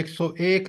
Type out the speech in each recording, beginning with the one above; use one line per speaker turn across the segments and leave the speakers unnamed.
101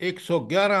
111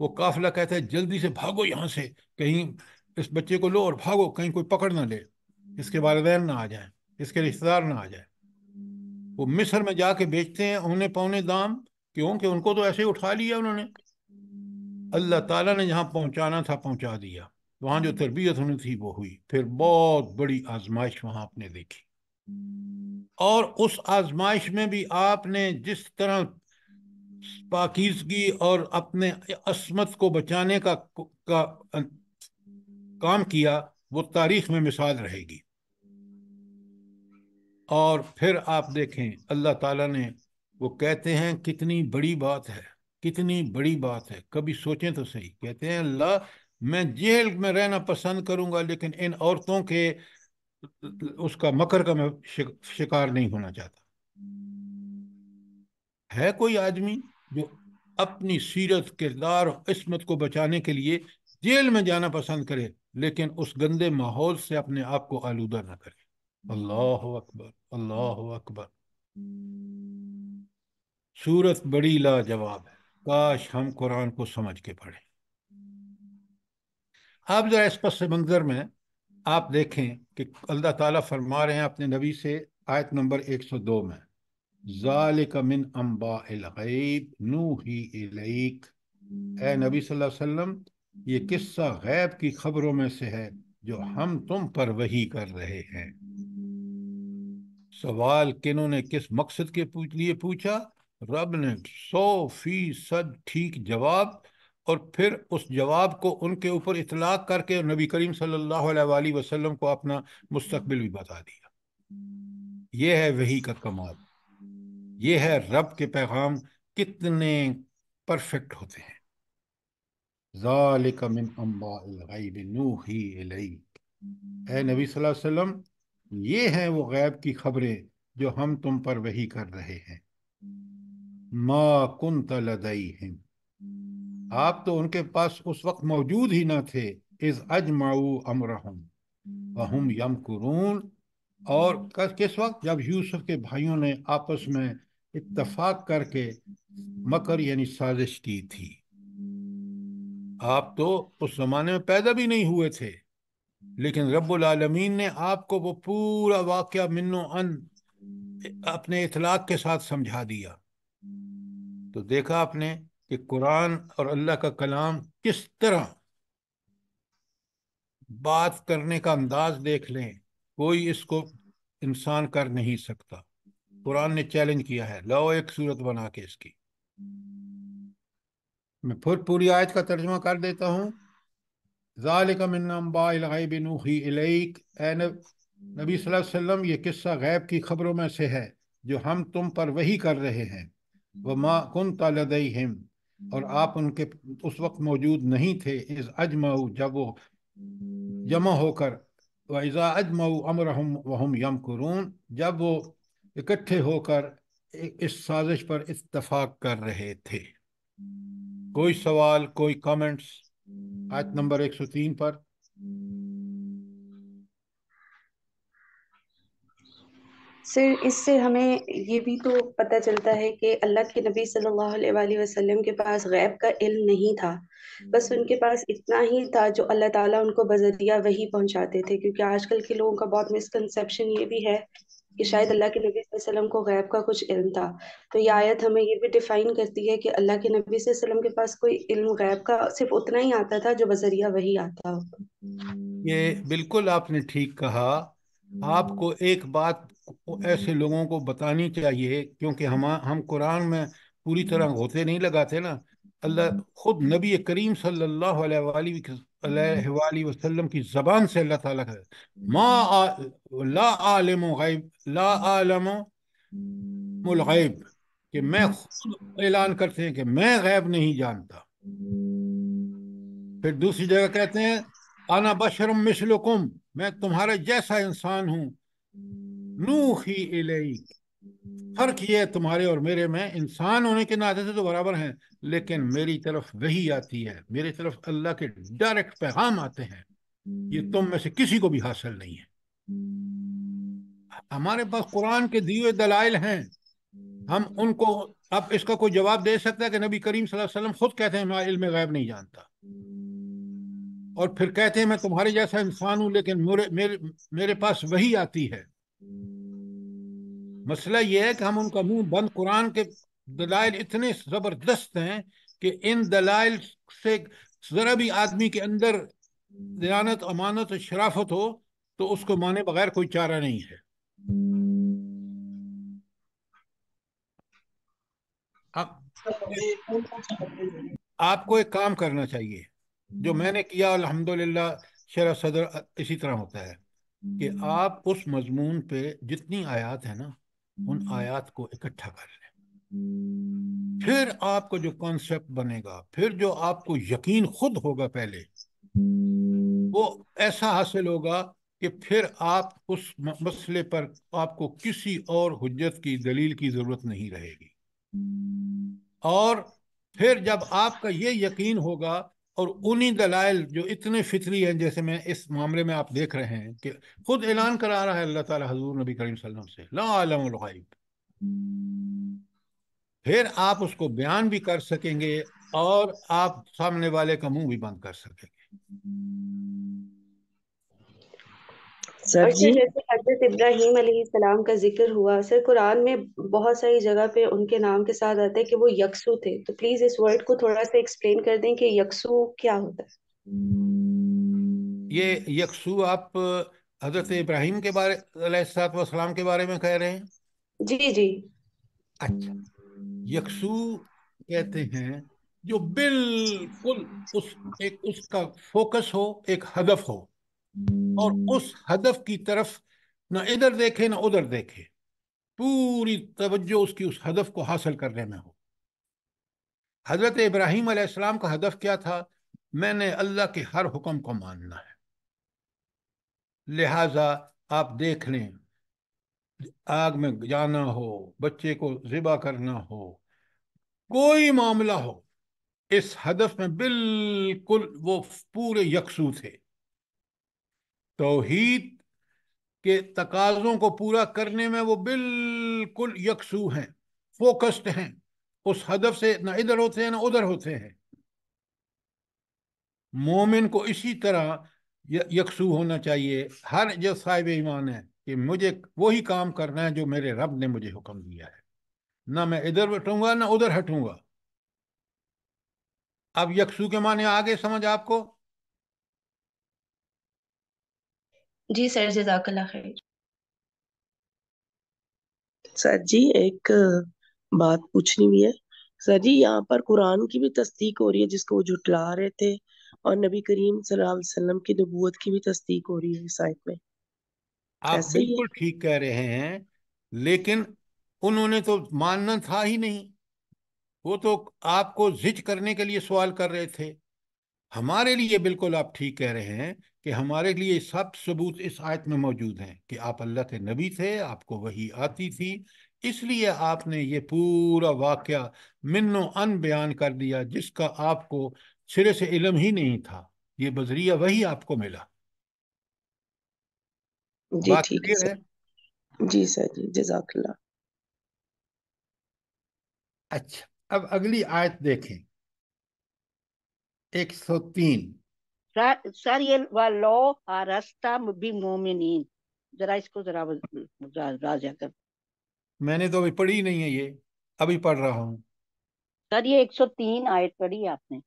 وہ قافلہ کہتا ہے جلدی سے بھاگو یہاں سے، کہیں اس بچے کو لو اور بھاگو، کہیں کوئی پکڑ نہ لے، اس کے والدین نہ آ جائیں، اس کے رشتہ دار نہ آ جائیں۔ وہ مصر میں جا کے بیچتے ہیں اونے پونے دام، کیوں کہ ان کو تو ایسے ہی اٹھا لیا انہوں نے۔ اللہ تعالیٰ نے جہاں پہنچانا تھا پہنچا دیا، وہاں جو تربیت ہونی تھی وہ ہوئی، پھر بہت بڑی آزمائش وہاں آپ نے دیکھی، اور اس آزمائش میں بھی آپ نے جس طرح پاکیزگی اور اپنے عصمت کو بچانے کا کام کیا، وہ تاریخ میں مثال رہے گی۔ اور پھر آپ دیکھیں اللہ تعالیٰ نے، وہ کہتے ہیں کتنی بڑی بات ہے، کتنی بڑی بات ہے، کبھی سوچیں تو صحیح، کہتے ہیں اللہ میں جیل میں رہنا پسند کروں گا لیکن ان عورتوں کے اس کا مکر کا میں شکار نہیں ہونا چاہتا۔ ہے کوئی آدمی جو اپنی سیرت، کردار اور عصمت کو بچانے کے لیے جیل میں جانا پسند کرے لیکن اس گندے ماحول سے اپنے آپ کو آلودہ نہ کرے؟ اللہ اکبر، اللہ اکبر۔ صورت بڑی لاجواب ہے، کاش ہم قرآن کو سمجھ کے پڑھیں۔ آپ ذرا اس پس منظر میں آپ دیکھیں کہ اللہ تعالیٰ فرما رہے ہیں اپنے نبی سے، آیت نمبر 102 میں، ذالک من انباء الغیب نوحی الیک، اے نبی صلی اللہ علیہ وسلم یہ قصہ غیب کی خبروں میں سے ہے جو ہم تم پر وحی کر رہے ہیں۔ سوال کنہوں نے کس مقصد کے لیے پوچھا؟ رب نے 100% ٹھیک جواب، اور پھر اس جواب کو ان کے اوپر اطلاق کر کے نبی کریم صلی اللہ علیہ وآلہ وسلم کو اپنا مستقبل بھی بتا دیا۔ یہ ہے وحی کا کمال، یہ ہے رب کے پیغام کتنے پرفیکٹ ہوتے ہیں۔ ذالک من انباء الغیب نوحی الیک، اے نبی صلی اللہ علیہ وسلم یہ ہیں وہ غیب کی خبریں جو ہم تم پر وحی کر رہے ہیں۔ ما کنت لدیہم، آپ تو ان کے پاس اس وقت موجود ہی نہ تھے، اذ اجمعوا امرہم وہم یمکرون، اور کس وقت؟ جب یوسف کے بھائیوں نے آپس میں اتفاق کر کے مکر یعنی سازش کی تھی۔ آپ تو اس زمانے میں پیدا بھی نہیں ہوئے تھے، لیکن رب العالمین نے آپ کو وہ پورا واقعہ منو ان اپنے اطلاق کے ساتھ سمجھا دیا۔ تو دیکھا آپ نے کہ قرآن اور اللہ کا کلام کس طرح بات کرنے کا انداز دیکھ لیں، کوئی اس کو انسان کر نہیں سکتا۔ قرآن نے چیلنج کیا ہے، لاؤ ایک صورت بنا کے اس کی۔ میں پھر پوری آیت کا ترجمہ کر دیتا ہوں۔ ذالک من انباء الغیب نوحی الیک، اے نبی صلی اللہ علیہ وسلم یہ قصہ غیب کی خبروں میں سے ہے جو ہم تم پر وحی کر رہے ہیں۔ وما کنت لدیہم، اور آپ ان کے اس وقت موجود نہیں تھے، اذ اجمعوا جب وہ جمع ہو کر، وَإِذَا أَجْمَعُوا أَمْرَهُمْ وَهُمْ يَمْكُرُونَ جب وہ اکٹھے ہو کر اس سازش پر اتفاق کر رہے تھے۔ کوئی سوال، کوئی کامنٹس آیت نمبر 103 پر؟
سر اس سے ہمیں یہ بھی تو پتہ چلتا ہے کہ اللہ کے نبی صلی اللہ علیہ وآلہ وسلم کے پاس غیب کا علم نہیں تھا، بس ان کے پاس اتنا ہی تھا جو اللہ تعالیٰ ان کو بذریعہ وحی پہنچاتے تھے، کیونکہ آج کل کے لوگوں کا بہت مسکنسیپشن یہ بھی ہے کہ شاید اللہ کے نبی صلی اللہ علیہ وسلم کو غیب کا کچھ علم تھا۔ تو یہ آیت ہمیں یہ بھی ڈیفائن کرتی ہے کہ اللہ کے نبی صلی اللہ علیہ وسلم کے پاس کوئی علم غیب کا صرف اتنا ہی آتا تھا جو بذریعہ وحی آتا ہو۔
یہ بالکل آپ نے ٹھیک کہا۔ آپ کو ایک بات ایسے لوگوں کو بتانی چاہیے، کیونکہ ہم قرآن میں پوری طرح غوطے نہیں لگاتے نا۔ اللہ خود نبی کریم صلی اللہ علیہ وآلہ وسلم کی زبان سے اللہ تعالیٰ کا لا عالم غیب، لا عالم الغیب، کہ میں خود اعلان کرتے ہیں کہ میں غیب نہیں جانتا۔ پھر دوسری جگہ کہتے ہیں انا بشر مثلکم، میں تمہارے جیسا انسان ہوں، نوحی الیک، فرق یہ ہے تمہارے اور میرے میں انسان ہونے کے ناطے سے تو برابر ہیں، لیکن میری طرف وحی آتی ہے، میری طرف اللہ کے ڈائریکٹ پیغام آتے ہیں، یہ تم میں سے کسی کو بھی حاصل نہیں ہے۔ ہمارے پاس قرآن کے دیے دلائل ہیں، ہم ان کو، اب اس کا کوئی جواب دے سکتا ہے کہ نبی کریم صلی اللہ علیہ وسلم خود کہتے ہیں میں علم غیب نہیں جانتا، اور پھر کہتے ہیں میں تمہارے جیسا انسان ہوں لیکن میرے پاس وحی آتی ہے؟ مسئلہ یہ ہے کہ ہم ان کا منہ بند، قرآن کے دلائل اتنے زبردست ہیں کہ ان دلائل سے ذرا بھی آدمی کے اندر دیانت، امانت اور شرافت ہو تو اس کو مانے بغیر کوئی چارہ نہیں ہے۔ اب آپ کو ایک کام کرنا چاہیے جو میں نے کیا الحمدللہ، شرح صدر اسی طرح ہوتا ہے کہ آپ اس مضمون پہ جتنی آیات ہیں نا ان آیات کو اکٹھا کر لیں، پھر آپ کو جو کانسیپٹ بنے گا، پھر جو آپ کو یقین خود ہوگا پہلے، وہ ایسا حاصل ہوگا کہ پھر آپ اس مسئلے پر آپ کو کسی اور حجت کی، دلیل کی ضرورت نہیں رہے گی۔ اور پھر جب آپ کا یہ یقین ہوگا، اور انہی دلائل جو اتنے فطری ہیں، جیسے میں اس معاملے میں آپ دیکھ رہے ہیں کہ خود اعلان کرا رہا ہے اللہ تعالیٰ حضور نبی کریم صلی اللہ علیہ وسلم سے، لا عالم الغیب، پھر آپ اس کو بیان بھی کر سکیں گے اور آپ سامنے والے کا منہ بھی بند کر سکیں گے۔
سر
اور
جی
سر جیسے حضرت ابراہیم علیہ السلام کا ذکر ہوا، سر قرآن میں بہت ساری جگہ پہ ان کے نام کے ساتھ آتا ہے کہ وہ یکسو تھے، تو پلیز اس ورڈ کو تھوڑا سا ایکسپلین کر دیں کہ یکسو کیا ہوتا ہے؟
یہ یکسو آپ حضرت ابراہیم کے بارے علیہ الصلوۃ والسلام کے بارے میں کہہ رہے ہیں؟
جی جی۔
اچھا، یکسو کہتے ہیں جو بالکل اس کا فوکس ہو، ایک ہدف ہو، اور اس ہدف کی طرف نہ ادھر دیکھے نہ ادھر دیکھے، پوری توجہ اس کی اس ہدف کو حاصل کرنے میں ہو۔ حضرت ابراہیم علیہ السلام کا ہدف کیا تھا؟ میں نے اللہ کے ہر حکم کو ماننا ہے، لہذا آپ دیکھ لیں، آگ میں جانا ہو، بچے کو ذبح کرنا ہو، کوئی معاملہ ہو، اس ہدف میں بالکل وہ پورے یکسو تھے۔ توحید کے تقاضوں کو پورا کرنے میں وہ بالکل یکسو ہیں، فوکسڈ ہیں، اس ہدف سے نہ ادھر ہوتے ہیں نہ ادھر ہوتے ہیں۔ مومن کو اسی طرح یکسو ہونا چاہیے، ہر جو صاحب ایمان ہے، کہ مجھے وہی کام کرنا ہے جو میرے رب نے مجھے حکم دیا ہے، نہ میں ادھر ہٹوں گا نہ ادھر ہٹوں گا۔ اب یکسو کے معنی آگے سمجھ آپ کو؟
جی سر، جزاک اللہ خیر۔
سر جی ایک بات پوچھنی بھی ہے سر جی، یہاں پر قرآن کی بھی تصدیق ہو رہی ہے جس کو وہ جھٹلا رہے تھے، اور نبی کریم صلی اللہ علیہ وسلم کی نبوت کی بھی تصدیق ہو رہی ہے اس آیت میں،
آپ
ایسے ہی ہے؟
بالکل ٹھیک کہہ رہے ہیں، لیکن انہوں نے تو ماننا تھا ہی نہیں، وہ تو آپ کو زج کرنے کے لیے سوال کر رہے تھے۔ ہمارے لیے بالکل آپ ٹھیک کہہ رہے ہیں کہ ہمارے لیے سب ثبوت اس آیت میں موجود ہیں کہ آپ اللہ کے نبی تھے، آپ کو وحی آتی تھی، اس لیے آپ نے یہ پورا واقعہ من و ان بیان کر دیا جس کا آپ کو سرے سے علم ہی نہیں تھا، یہ بذریعہ وحی آپ کو ملا۔
جی
بات
ٹھیک ہے
کلیئر ہے؟
سر جی، سر جی جزاک اللہ۔
اچھا، اب اگلی آیت دیکھیں، 103۔
سر یہ ولو ہرستا بھی مومنین، ذرا اس کو ذرا واضح کر۔
میں نے تو ابھی پڑھی نہیں ہے، یہ ابھی پڑھ رہا ہوں۔
سر یہ 103 آیت پڑھی ہے آپ نے؟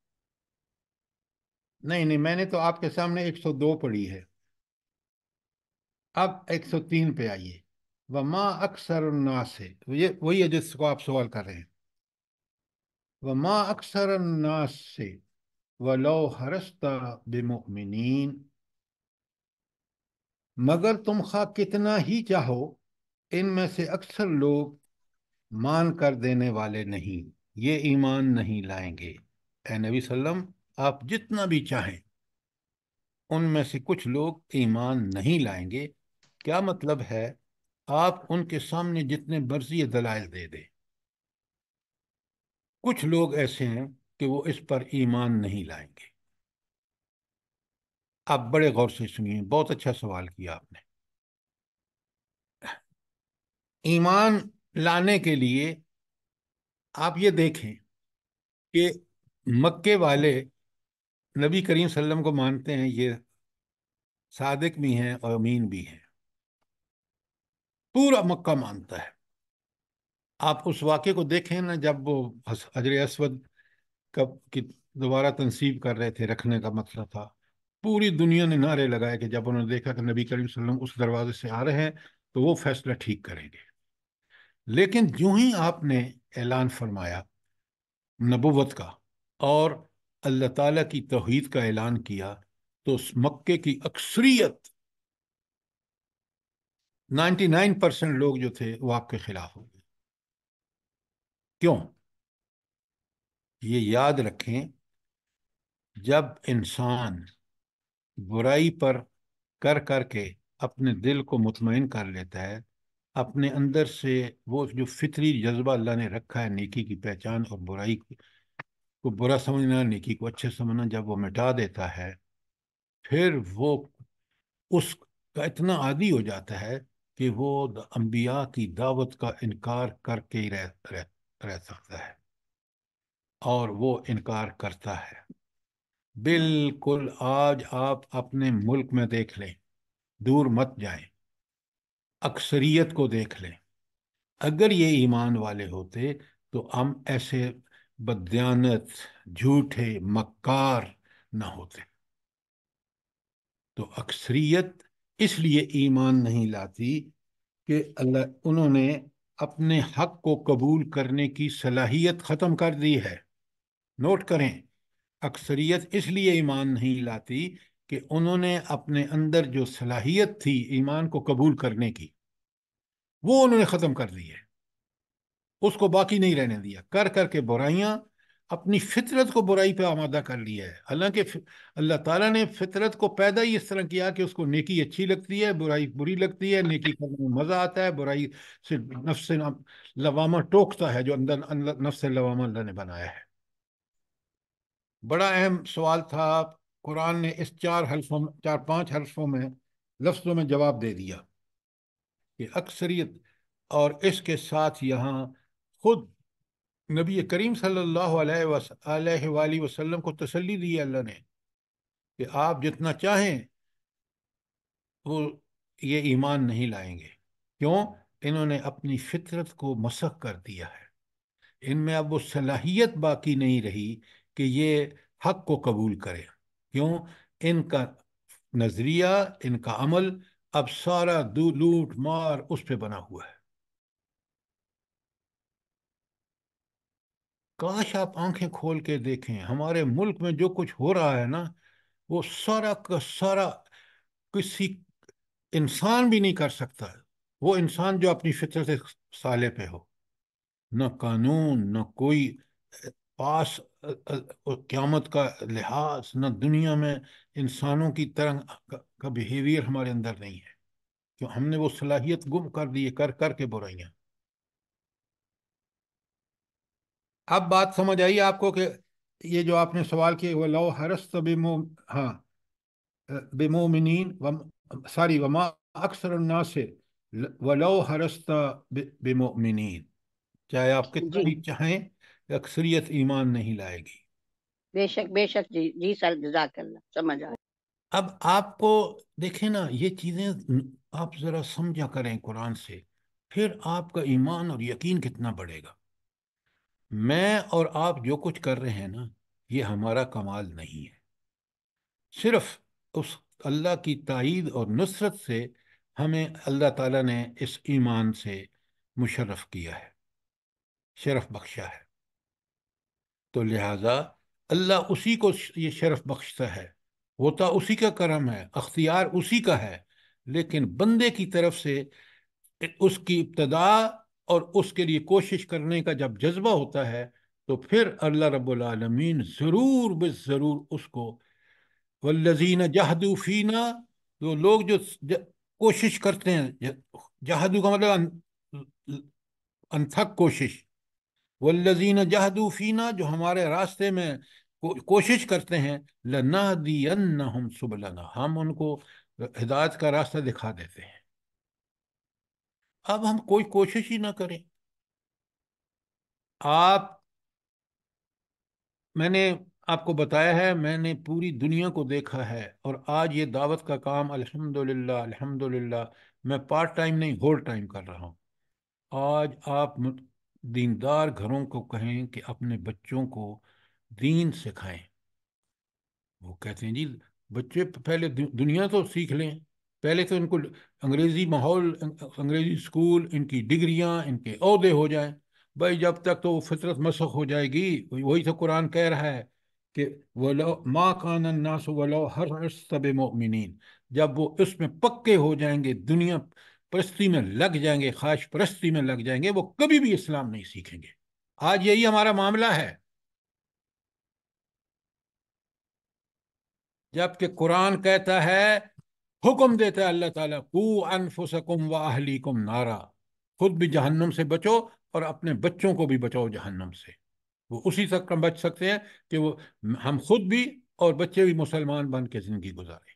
نہیں نہیں، میں نے تو آپ کے سامنے 102 پڑھی ہے، اب 103 پہ آئیے۔ وما اکثر الناس سے، یہ وہی ہے جس کو آپ سوال کر رہے ہیں۔ وما اکثر الناس سے ولو حرست بمؤمنین، مگر تم خواہ کتنا ہی چاہو، ان میں سے اکثر لوگ مان کر دینے والے نہیں، یہ ایمان نہیں لائیں گے۔ اے نبی صلی اللہ علیہ وسلم، آپ جتنا بھی چاہیں ان میں سے کچھ لوگ ایمان نہیں لائیں گے۔ کیا مطلب ہے؟ آپ ان کے سامنے جتنے مرضی دلائل دے دیں، کچھ لوگ ایسے ہیں کہ وہ اس پر ایمان نہیں لائیں گے۔ آپ بڑے غور سے سنیے، بہت اچھا سوال کیا آپ نے۔ ایمان لانے کے لیے آپ یہ دیکھیں کہ مکے والے نبی کریم صلی اللہ علیہ وسلم کو مانتے ہیں، یہ صادق بھی ہیں اور امین بھی ہیں، پورا مکہ مانتا ہے۔ آپ اس واقعے کو دیکھیں نا، جب وہ حجر اسود کی دوبارہ تنصیب کر رہے تھے، رکھنے کا مسئلہ تھا، پوری دنیا نے نعرے لگائے کہ جب انہوں نے دیکھا کہ نبی کریم صلی اللہ علیہ وسلم اس دروازے سے آ رہے ہیں تو وہ فیصلہ ٹھیک کریں گے۔ لیکن جو ہی آپ نے اعلان فرمایا نبوت کا اور اللہ تعالیٰ کی توحید کا اعلان کیا، تو اس مکے کی اکثریت 99% لوگ جو تھے وہ آپ کے خلاف ہو گئے۔ کیوں؟ یہ یاد رکھیں، جب انسان برائی پر کر کر کے اپنے دل کو مطمئن کر لیتا ہے، اپنے اندر سے وہ جو فطری جذبہ اللہ نے رکھا ہے نیکی کی پہچان اور برائی کو برا سمجھنا، نیکی کو اچھے سمجھنا، جب وہ مٹا دیتا ہے، پھر وہ اس کا اتنا عادی ہو جاتا ہے کہ وہ انبیاء کی دعوت کا انکار کر کے ہی رہ سکتا ہے، اور وہ انکار کرتا ہے۔ بالکل آج آپ اپنے ملک میں دیکھ لیں، دور مت جائیں، اکثریت کو دیکھ لیں، اگر یہ ایمان والے ہوتے تو ہم ایسے بددیانت، جھوٹے، مکار نہ ہوتے۔ تو اکثریت اس لیے ایمان نہیں لاتی کہ انہوں نے اپنے حق کو قبول کرنے کی صلاحیت ختم کر دی ہے۔ نوٹ کریں، اکثریت اس لیے ایمان نہیں لاتی کہ انہوں نے اپنے اندر جو صلاحیت تھی ایمان کو قبول کرنے کی، وہ انہوں نے ختم کر دی ہے، اس کو باقی نہیں رہنے دیا، کر کر کے برائیاں، اپنی فطرت کو برائی پہ آمادہ کر لیا ہے۔ حالانکہ اللہ تعالیٰ نے فطرت کو پیدا ہی اس طرح کیا کہ اس کو نیکی اچھی لگتی ہے، برائی بری لگتی ہے، نیکی کرنے میں مزہ آتا ہے، برائی سے نفس لوامہ ٹوکتا ہے، جو اندر نفس لوامہ اللہ نے بنایا ہے۔ بڑا اہم سوال تھا، قرآن نے اس 4-5 حرفوں میں، لفظوں میں جواب دے دیا کہ اکثریت، اور اس کے ساتھ یہاں خود نبی کریم صلی اللہ علیہ وآلہ وسلم کو تسلی دی ہے اللہ نے کہ آپ جتنا چاہیں وہ یہ ایمان نہیں لائیں گے۔ کیوں؟ انہوں نے اپنی فطرت کو مسخ کر دیا ہے، ان میں اب وہ صلاحیت باقی نہیں رہی کہ یہ حق کو قبول کرے۔ کیوں؟ ان کا نظریہ، ان کا عمل اب سارا لوٹ مار اس پہ بنا ہوا ہے۔ کاش آپ آنکھیں کھول کے دیکھیں، ہمارے ملک میں جو کچھ ہو رہا ہے نا، وہ سارا کا سارا کسی انسان بھی نہیں کر سکتا۔ وہ انسان جو اپنی فطرت صالح پہ ہو، نہ قانون، نہ کوئی پاس قیامت کا لحاظ، نہ دنیا میں انسانوں کی طرح کا بیہیویئر ہمارے اندر نہیں ہے، کہ ہم نے وہ صلاحیت گم کر دی ہے، کر کر کے برائیاں۔ اب بات سمجھ آئی آپ کو کہ یہ جو آپ نے سوال کیا، وہ لو حرست ہاں بمومنین ساری وما اکثر الناس ولو حرست بمؤمنین، چاہے آپ کتنا
جی
بھی چاہیں، اکثریت ایمان نہیں لائے گی۔
بے شک جی جی سر، جزاک اللہ، سمجھ آ
اب آپ کو دیکھیں نا، یہ چیزیں آپ ذرا سمجھا کریں قرآن سے، پھر آپ کا ایمان اور یقین کتنا بڑھے گا۔ میں اور آپ جو کچھ کر رہے ہیں نا، یہ ہمارا کمال نہیں ہے، صرف اس اللہ کی تائید اور نصرت سے ہمیں اللہ تعالیٰ نے اس ایمان سے مشرف کیا ہے، شرف بخشا ہے۔ تو لہذا اللہ اسی کو یہ شرف بخشتا ہے، ہوتا اسی کا کرم ہے، اختیار اسی کا ہے، لیکن بندے کی طرف سے اس کی ابتدا اور اس کے لیے کوشش کرنے کا جب جذبہ ہوتا ہے، تو پھر اللہ رب العالمین ضرور ضرور اس کو، والذین جہدوا فینا، جو لوگ جو کوشش کرتے ہیں، جہدو کا مطلب انتھک کوشش، والذین جہدوا فینا، جو ہمارے راستے میں کوشش کرتے ہیں، لنہدینہم سبلنا، ہم ان کو ہدایت کا راستہ دکھا دیتے ہیں۔ اب ہم کوئی کوشش ہی نہ کریں، آپ میں نے آپ کو بتایا ہے، میں نے پوری دنیا کو دیکھا ہے، اور آج یہ دعوت کا کام الحمدللہ الحمدللہ میں پارٹ ٹائم نہیں ہول ٹائم کر رہا ہوں۔ آج آپ دیندار گھروں کو کہیں کہ اپنے بچوں کو دین سکھائیں، وہ کہتے ہیں جی بچے پہلے دنیا تو سیکھ لیں، پہلے تو ان کو انگریزی ماحول، انگریزی اسکول، ان کی ڈگریاں، ان کے عہدے ہو جائیں۔ بھائی جب تک تو وہ فطرت مسخ ہو جائے گی، وہی تو قرآن کہہ رہا ہے کہ وَلَوْ مَا كَانَ النَّاسُ وَلَوْ حَرَصْتَ بِمُؤْمِنِينَ، جب وہ اس میں پکے ہو جائیں گے، دنیا پرستی میں لگ جائیں گے، خواہش پرستی میں لگ جائیں گے، وہ کبھی بھی اسلام نہیں سیکھیں گے۔ آج یہی ہمارا معاملہ ہے، جبکہ قرآن کہتا ہے، حکم دیتا ہے اللہ تعالیٰ، قو انفسکم و اہلیکم نارا، خود بھی جہنم سے بچو اور اپنے بچوں کو بھی بچاؤ جہنم سے۔ وہ اسی تک کم بچ سکتے ہیں کہ وہ ہم خود بھی اور بچے بھی مسلمان بن کے زندگی گزاریں۔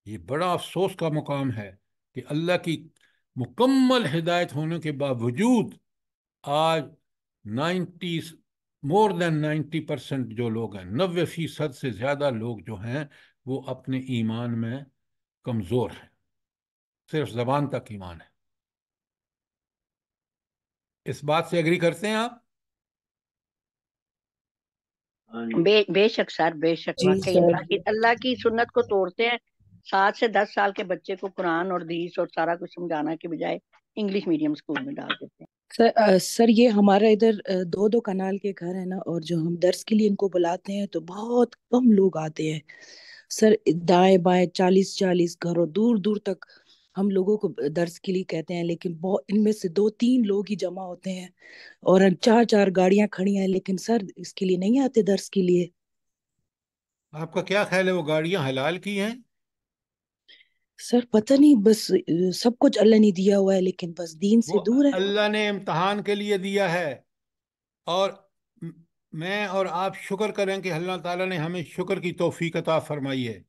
یہ بڑا افسوس کا مقام ہے کہ اللہ کی مکمل ہدایت ہونے کے باوجود آج 90 مور دین 90% جو لوگ ہیں، 90% سے زیادہ لوگ جو ہیں وہ اپنے ایمان میں کمزور ہیں، صرف زبان تک ایمان ہے۔ اس بات سے ایگری کرتے ہیں آپ؟
بے شک سر، بے شک،
جی
واقعی
سر۔
اللہ کی سنت کو توڑتے ہیں۔ 7 سے 10 سال کے بچے کو قرآن اور حدیث اور سارا کچھ سمجھانا کے بجائے انگلش میڈیم اسکول میں ڈال دیتے ہیں۔
سر یہ ہمارا ادھر 2 کنال کے گھر ہے نا، اور جو ہم درس کے لیے ان کو بلاتے ہیں تو بہت کم لوگ آتے ہیں سر، دائیں بائیں 40 گھروں دور دور تک ہم لوگوں کو درس کے لیے کہتے ہیں، لیکن ان میں سے 2-3 لوگ ہی جمع ہوتے ہیں، اور 4 گاڑیاں کھڑی ہیں، لیکن سر اس کے لیے نہیں آتے درس کے لیے۔
آپ کا کیا خیال ہے، وہ گاڑیاں حلال کی ہیں؟
سر پتہ نہیں، بس سب کچھ اللہ نے دیا ہوا ہے، لیکن بس دین سے
وہ
دور ہے۔
اللہ نے امتحان کے لیے دیا ہے، اور میں اور آپ شکر کریں کہ اللہ تعالیٰ نے ہمیں شکر کی توفیق عطا فرمائی ہے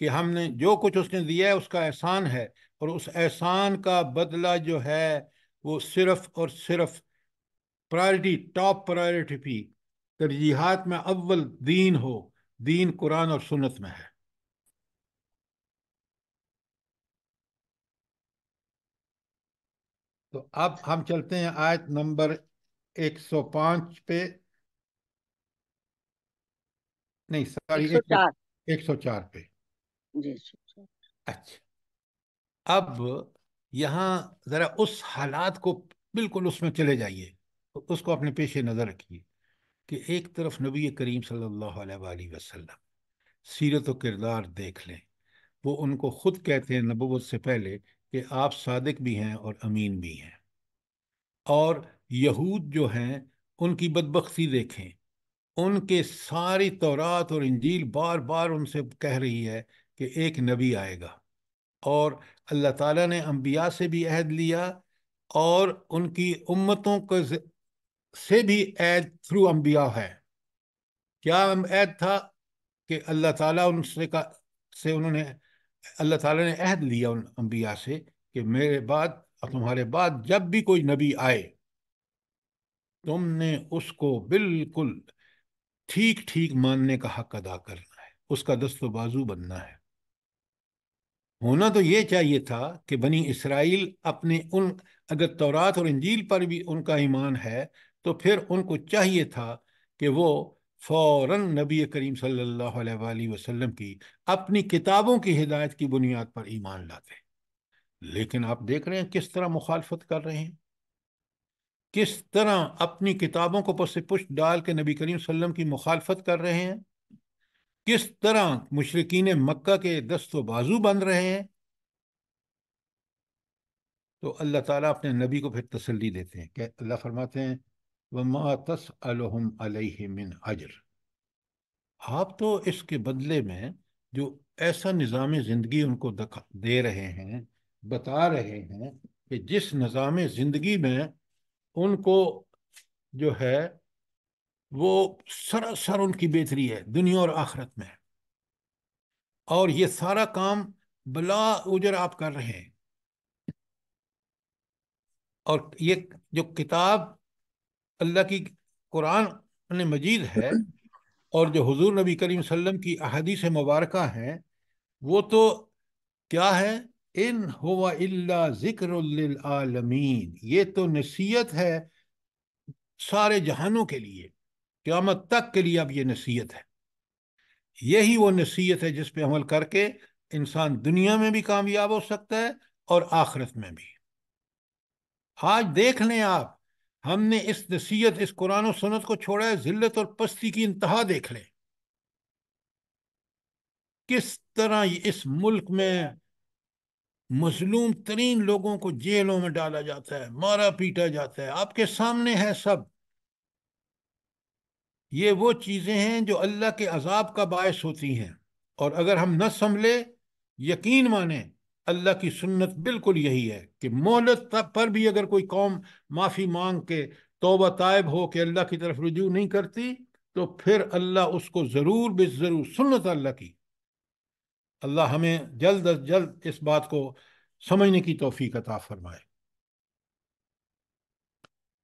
کہ ہم نے جو کچھ اس نے دیا ہے اس کا احسان ہے، اور اس احسان کا بدلہ جو ہے وہ صرف اور صرف پرائرٹی، ٹاپ پرائرٹی پہ ترجیحات میں اول دین ہو، دین قرآن اور سنت میں ہے۔ تو اب ہم چلتے ہیں آیت نمبر 105 پہ، نہیں سوری،
104۔
104 پہ۔
جی
اچھا، اب یہاں ذرا اس حالات کو بالکل اس میں چلے جائیے، اس کو اپنے پیش نظر رکھیے کہ ایک طرف نبی کریم صلی اللہ علیہ وآلہ وسلم سیرت و کردار دیکھ لیں، وہ ان کو خود کہتے ہیں نبوت سے پہلے کہ آپ صادق بھی ہیں اور امین بھی ہیں۔ اور یہود جو ہیں ان کی بدبختی دیکھیں، ان کے ساری تورات اور انجیل بار بار ان سے کہہ رہی ہے کہ ایک نبی آئے گا، اور اللہ تعالیٰ نے انبیاء سے بھی عہد لیا، اور ان کی امتوں سے بھی عہد تھرو انبیاء ہے۔ کیا عہد تھا؟ کہ اللہ تعالیٰ سے انہوں نے، اللہ تعالیٰ نے عہد لیا ان انبیاء سے کہ میرے بعد، تمہارے بعد جب بھی کوئی نبی آئے، تم نے اس کو بالکل ٹھیک ٹھیک ماننے کا حق ادا کرنا ہے، اس کا دست و بازو بننا ہے۔ ہونا تو یہ چاہیے تھا کہ بنی اسرائیل اپنے اگر تورات اور انجیل پر بھی ان کا ایمان ہے تو پھر ان کو چاہیے تھا کہ وہ فوراً نبی کریم صلی اللہ علیہ وآلہ وسلم کی اپنی کتابوں کی ہدایت کی بنیاد پر ایمان لاتے۔ لیکن آپ دیکھ رہے ہیں کس طرح مخالفت کر رہے ہیں، کس طرح اپنی کتابوں کو پس پشت ڈال کے نبی کریم صلی اللہ علیہ وسلم کی مخالفت کر رہے ہیں، کس طرح مشرکین مکہ کے دست و بازو بن رہے ہیں۔ تو اللہ تعالیٰ اپنے نبی کو پھر تسلی دیتے ہیں کہ اللہ فرماتے ہیں وَمَا تَسْأَلُهُمْ عَلَيْهِ مِنْ أَجْرٍ، آپ تو اس کے بدلے میں جو ایسا نظام زندگی ان کو دے رہے ہیں، بتا رہے ہیں کہ جس نظام زندگی میں ان کو جو ہے وہ سراسر ان کی بہتری ہے دنیا اور آخرت میں، اور یہ سارا کام بلا اجر آپ کر رہے ہیں، اور یہ جو کتاب اللہ کی قرآن مجید ہے، اور جو حضور نبی کریم صلی اللہ علیہ وسلم کی احادیث مبارکہ ہیں، وہ تو کیا ہے؟ ان ہوا الا ذکر للعالمین، یہ تو نصیحت ہے سارے جہانوں کے لیے، قیامت تک کے لیے اب یہ نصیحت ہے۔ یہی وہ نصیحت ہے جس پہ عمل کر کے انسان دنیا میں بھی کامیاب ہو سکتا ہے اور آخرت میں بھی۔ آج دیکھ لیں آپ، ہم نے اس نصیحت، اس قرآن و سنت کو چھوڑا ہے، ذلت اور پستی کی انتہا دیکھ لیں۔ کس طرح اس ملک میں مظلوم ترین لوگوں کو جیلوں میں ڈالا جاتا ہے، مارا پیٹا جاتا ہے، آپ کے سامنے ہے سب۔ یہ وہ چیزیں ہیں جو اللہ کے عذاب کا باعث ہوتی ہیں، اور اگر ہم نہ سنبھلے، یقین مانیں اللہ کی سنت بالکل یہی ہے کہ مہلت پر بھی اگر کوئی قوم معافی مانگ کے توبہ تائب ہو کے اللہ کی طرف رجوع نہیں کرتی، تو پھر اللہ اس کو ضرور بے ضرور، سنت اللہ کی۔ اللہ ہمیں جلد از جلد اس بات کو سمجھنے کی توفیق عطا فرمائے۔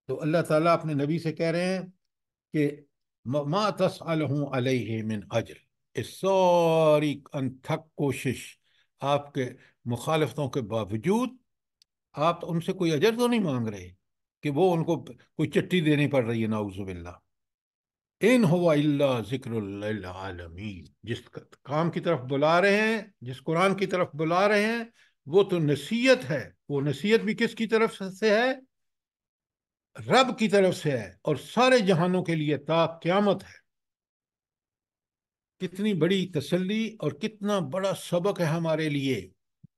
تو اللہ تعالیٰ اپنے نبی سے کہہ رہے ہیں کہ ما تسألہم علیہ من اجر، اس ساری انتھک کوشش آپ کے مخالفتوں کے باوجود آپ ان سے کوئی اجر تو نہیں مانگ رہے کہ وہ ان کو کوئی چٹی دینی پڑ رہی ہے، نعوذ باللہ۔ ان ہوا الا ذکر للعالمین، جس کام کی طرف بلا رہے ہیں، جس قرآن کی طرف بلا رہے ہیں، وہ تو نصیحت ہے۔ وہ نصیحت بھی کس کی طرف سے ہے؟ رب کی طرف سے ہے، اور سارے جہانوں کے لیے تا قیامت ہے۔ کتنی بڑی تسلی اور کتنا بڑا سبق ہے ہمارے لیے،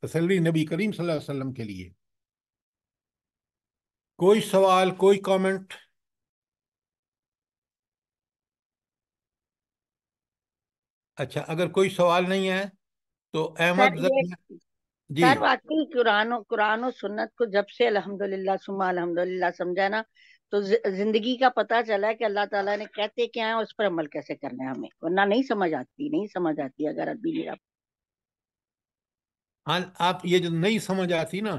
تسلی نبی کریم صلی اللہ علیہ وسلم کے لیے۔ کوئی سوال، کوئی کامنٹ؟ اچھا، اگر کوئی سوال نہیں ہے تو
سر
احمد
یہ
جی۔
سر واقعی قرآن و سنت کو جب سے الحمدللہ ثم الحمدللہ سمجھا نا، تو زندگی کا پتہ چلا ہے کہ اللہ تعالیٰ نے کہتے کیا ہے، اس پر عمل کیسے کرنا ہے ہمیں، ورنہ نہیں سمجھ آتی اگر ابھی میرا۔
آپ یہ جو نہیں سمجھ آتی نا،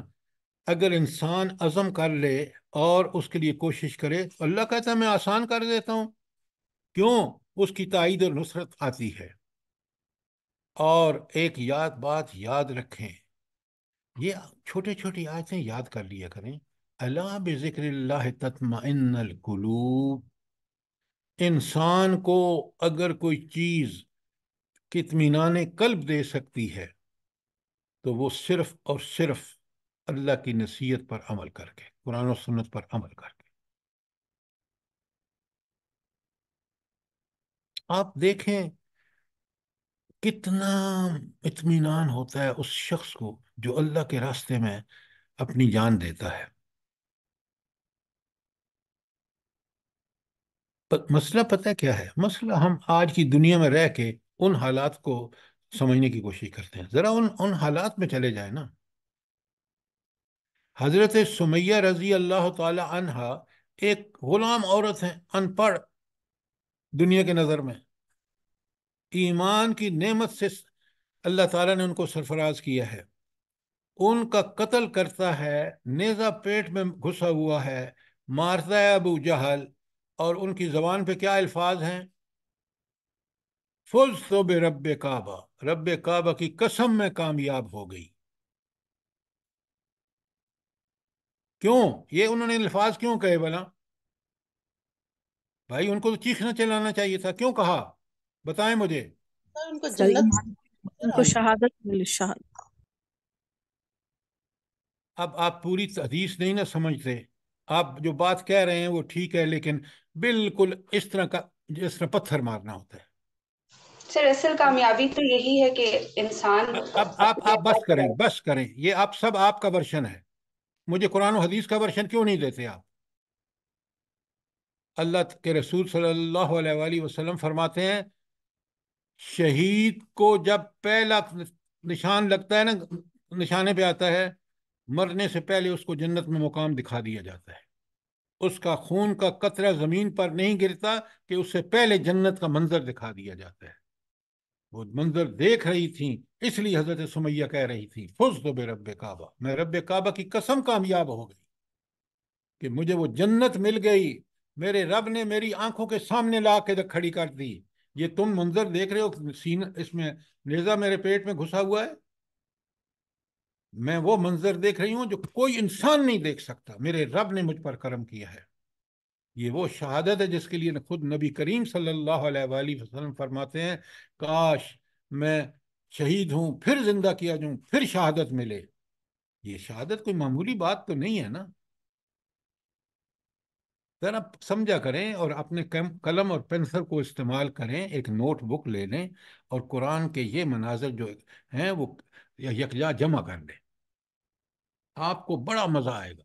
اگر انسان عزم کر لے اور اس کے لیے کوشش کرے، تو اللہ کہتا ہے میں آسان کر دیتا ہوں۔ کیوں؟ اس کی تائید اور نصرت آتی ہے۔ اور ایک بات یاد رکھیں، یہ چھوٹی چھوٹی آیتیں یاد کر لیا کریں۔ الا بذکر اللہ تطمئن القلوب۔ انسان کو اگر کوئی چیز کی اطمینان قلب دے سکتی ہے تو وہ صرف اور صرف اللہ کی نصیحت پر عمل کر کے، قرآن و سنت پر عمل کر کے۔ آپ دیکھیں کتنا اطمینان ہوتا ہے اس شخص کو جو اللہ کے راستے میں اپنی جان دیتا ہے۔ مسئلہ پتہ کیا ہے؟ مسئلہ ہم آج کی دنیا میں رہ کے ان حالات کو سمجھنے کی کوشش کرتے ہیں۔ ذرا ان حالات میں چلے جائیں نا۔ حضرت سمیہ رضی اللہ تعالی عنہا ایک غلام عورت ہیں، ان پڑھ دنیا کے نظر میں، ایمان کی نعمت سے اللہ تعالیٰ نے ان کو سرفراز کیا ہے۔ ان کا قتل کرتا ہے، نیزہ پیٹ میں گھسا ہوا ہے، مارتا ہے ابو جہل، اور ان کی زبان پہ کیا الفاظ ہیں؟ فزت برب کعبہ، رب کعبہ کی قسم میں کامیاب ہو گئی۔ کیوں یہ انہوں نے الفاظ کیوں کہے بھلا؟ بھائی ان کو تو چیخنا چلانا چاہیے تھا، کیوں کہا؟ بتائیں مجھے۔
ان کو
سر
جنت
ان کو شہادت ملی، شہادت۔
اب آپ پوری حدیث نہیں نہ سمجھتے، آپ جو بات کہہ رہے ہیں وہ ٹھیک ہے، لیکن بالکل اس طرح کا جس طرح پتھر مارنا ہوتا ہے۔
سر اصل کامیابی تو یہی ہے کہ انسان
اب آپ بس کریں، یہ آپ کا ورشن ہے، مجھے قرآن و حدیث کا ورشن کیوں نہیں دیتے آپ؟ اللہ کے رسول صلی اللہ علیہ وآلہ وسلم فرماتے ہیں، شہید کو جب پہلا نشان لگتا ہے نا، نشانے پہ آتا ہے، مرنے سے پہلے اس کو جنت میں مقام دکھا دیا جاتا ہے۔ اس کا خون کا قطرہ زمین پر نہیں گرتا کہ اس سے پہلے جنت کا منظر دکھا دیا جاتا ہے۔ وہ منظر دیکھ رہی تھیں، اس لیے حضرت سمیہ کہہ رہی تھی فزت برب کعبہ، میں رب کعبہ کی قسم کامیاب ہو گئی۔ کہ مجھے وہ جنت مل گئی، میرے رب نے میری آنکھوں کے سامنے لا کے کھڑی کر دی. یہ تم منظر دیکھ رہے ہو، سینہ اس میں نیزہ میرے پیٹ میں گھسا ہوا ہے، میں وہ منظر دیکھ رہی ہوں جو کوئی انسان نہیں دیکھ سکتا. میرے رب نے مجھ پر کرم کیا ہے. یہ وہ شہادت ہے جس کے لیے خود نبی کریم صلی اللہ علیہ وآلہ وسلم فرماتے ہیں کاش میں شہید ہوں پھر زندہ کیا جاؤں پھر شہادت ملے. یہ شہادت کوئی معمولی بات تو نہیں ہے نا. ذرا سمجھا کریں اور اپنے قلم اور پنسل کو استعمال کریں، ایک نوٹ بک لے لیں اور قرآن کے یہ مناظر جو ہیں وہ یکجا جمع کر لیں، آپ کو بڑا مزہ آئے گا.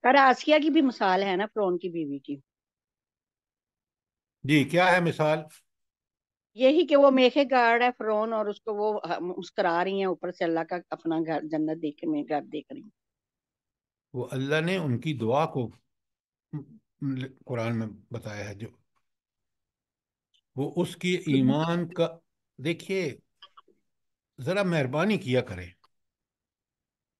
سر آسیہ کی بھی مثال ہے نا فرعون کی بیوی کی.
جی کیا ہے مثال؟
یہی کہ وہ میخے گاڑ ہے فرعون، اور اس کو وہ مسکرا رہی ہیں اوپر سے اللہ کا اپنا گھر جنت دیکھ میں گھر دیکھ رہی ہیں.
وہ اللہ نے ان کی دعا کو قرآن میں بتایا ہے، جو وہ اس کی ایمان کا. دیکھیے ذرا مہربانی کیا کریں،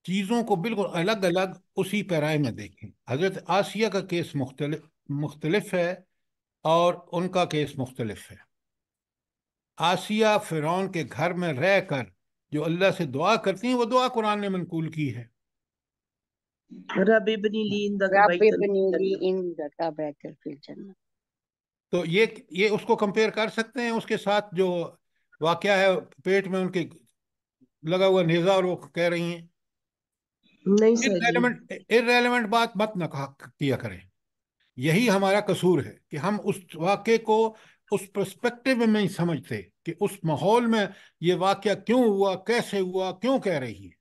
چیزوں کو بالکل الگ الگ اسی پیرائے میں دیکھیں. حضرت آسیہ کا کیس مختلف ہے اور ان کا کیس مختلف ہے. آسیہ فرعون کے گھر میں رہ کر جو اللہ سے دعا کرتی ہیں وہ دعا قرآن نے منقول کی ہے.
رب ابنی لی عندک
رب
بیتا
ابنی
فی
لی
الجنہ.
عندک بیتا فی الجنہ.
تو یہ اس کو کمپیئر کر سکتے ہیں اس کے ساتھ جو واقعہ ہے پیٹ میں ان کے لگا ہوا نیزہ اور وہ کہہ رہی ہیں.
نہیں سر جی.
ارریلیونٹ بات مت نہ کیا کریں. یہی ہمارا قصور ہے کہ ہم اس واقعے کو اس پرسپیکٹو میں نہیں سمجھتے کہ اس ماحول میں یہ واقعہ کیوں ہوا، کیسے ہوا، کیوں کہہ رہی ہے.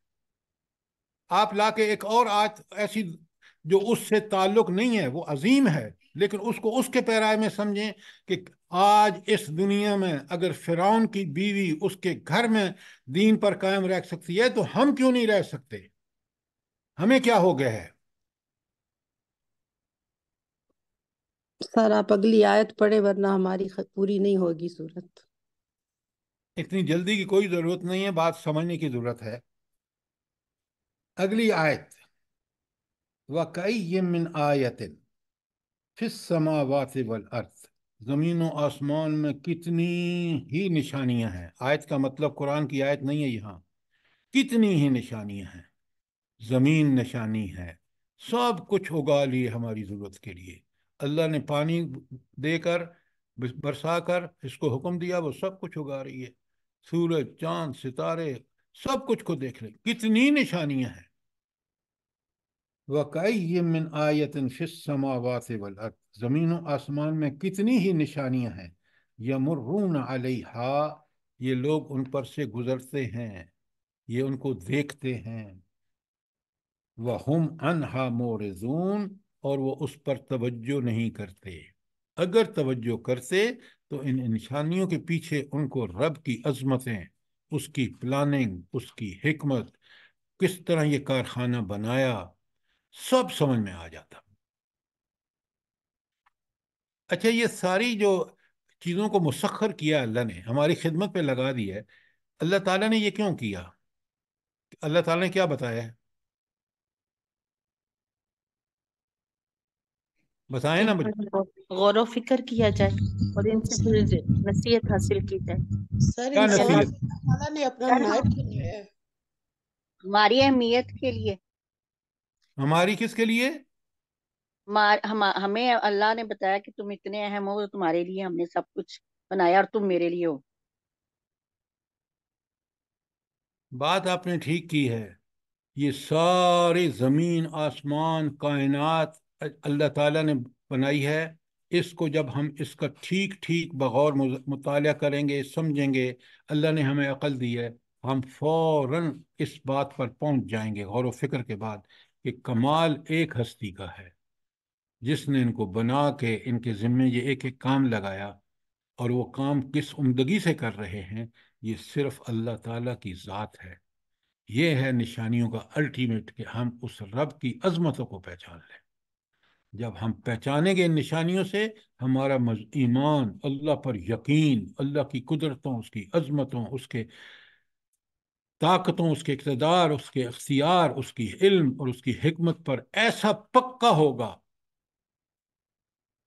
آپ لا کے ایک اور آیت ایسی جو اس سے تعلق نہیں ہے، وہ عظیم ہے، لیکن اس کو اس کے پیرائے میں سمجھیں کہ آج اس دنیا میں اگر فرعون کی بیوی اس کے گھر میں دین پر قائم رہ سکتی ہے تو ہم کیوں نہیں رہ سکتے؟ ہمیں کیا ہو گیا ہے؟
سر آپ اگلی آیت پڑھے ورنہ ہماری پوری نہیں ہوگی صورت.
اتنی جلدی کی کوئی ضرورت نہیں ہے، بات سمجھنے کی ضرورت ہے. اگلی آیت، وَكَأَيٍّ مِّنْ آیَةٍ فِي السَّمَاوَاتِ وَالْأَرْضِ، زمین و آسمان میں کتنی ہی نشانیاں ہیں. آیت کا مطلب قرآن کی آیت نہیں ہے، یہاں کتنی ہی نشانیاں ہیں. زمین نشانی ہے، سب کچھ اگا لیے ہماری ضرورت کے لیے. اللہ نے پانی دے کر برسا کر اس کو حکم دیا، وہ سب کچھ اگا رہی ہے. سورج، چاند، ستارے، سب کچھ کو دیکھ لیں، کتنی نشانیاں ہیں. وَكَأَيٍّ مِّنْ آیَةٍ فِي السَّمَاوَاتِ وَالْأَرْضِ، زمین و آسمان میں کتنی ہی نشانیاں ہیں. یمرون علیہا، یہ لوگ ان پر سے گزرتے ہیں، یہ ان کو دیکھتے ہیں. وَهُمْ عَنْهَا مُعْرِضُونَ، اور وہ اس پر توجہ نہیں کرتے. اگر توجہ کرتے تو ان نشانیوں کے پیچھے ان کو رب کی عظمتیں، اس کی پلاننگ، اس کی حکمت، کس طرح یہ کارخانہ بنایا، سب سمجھ میں آ جاتا. اچھا یہ ساری جو چیزوں کو مسخر کیا اللہ نے، ہماری خدمت پہ لگا دی ہے، اللہ تعالیٰ نے یہ کیوں کیا؟ اللہ تعالیٰ نے کیا بتایا ہے؟ بتائیں
کہ
نا
ان
مجھے.
پر غور و فکر کیا جائے اور ان سے پھر نصیحت حاصل کی جائے.
سر
کیا
کہ
انسان
اللہ
نصیحت؟
کو اللہ تعالیٰ نے اپنا
سر
نائب بنایا ہے.
ہماری اہمیت کے لیے،
ہماری کس کے لیے؟
ہمیں اللہ نے بتایا کہ تم اتنے اہم ہو، تمہارے لیے ہم نے سب کچھ بنایا اور تم میرے لیے ہو.
بات آپ نے ٹھیک کی ہے. یہ ساری زمین، آسمان، کائنات اللہ تعالیٰ نے بنائی ہے. اس کو جب ہم اس کا ٹھیک ٹھیک بغور مطالعہ کریں گے، سمجھیں گے، اللہ نے ہمیں عقل دی ہے، ہم فوراً اس بات پر پہنچ جائیں گے غور و فکر کے بعد کہ کمال ایک ہستی کا ہے جس نے ان کو بنا کے ان کے ذمے یہ ایک ایک کام لگایا، اور وہ کام کس عمدگی سے کر رہے ہیں، یہ صرف اللہ تعالیٰ کی ذات ہے. یہ ہے نشانیوں کا الٹیمیٹ کہ ہم اس رب کی عظمتوں کو پہچان لیں. جب ہم پہچانیں گے ان نشانیوں سے، ہمارا ایمان، اللہ پر یقین، اللہ کی قدرتوں، اس کی عظمتوں، اس کے طاقتوں، اس کے اقتدار، اس کے اختیار، اس کی علم اور اس کی حکمت پر ایسا پکا ہوگا.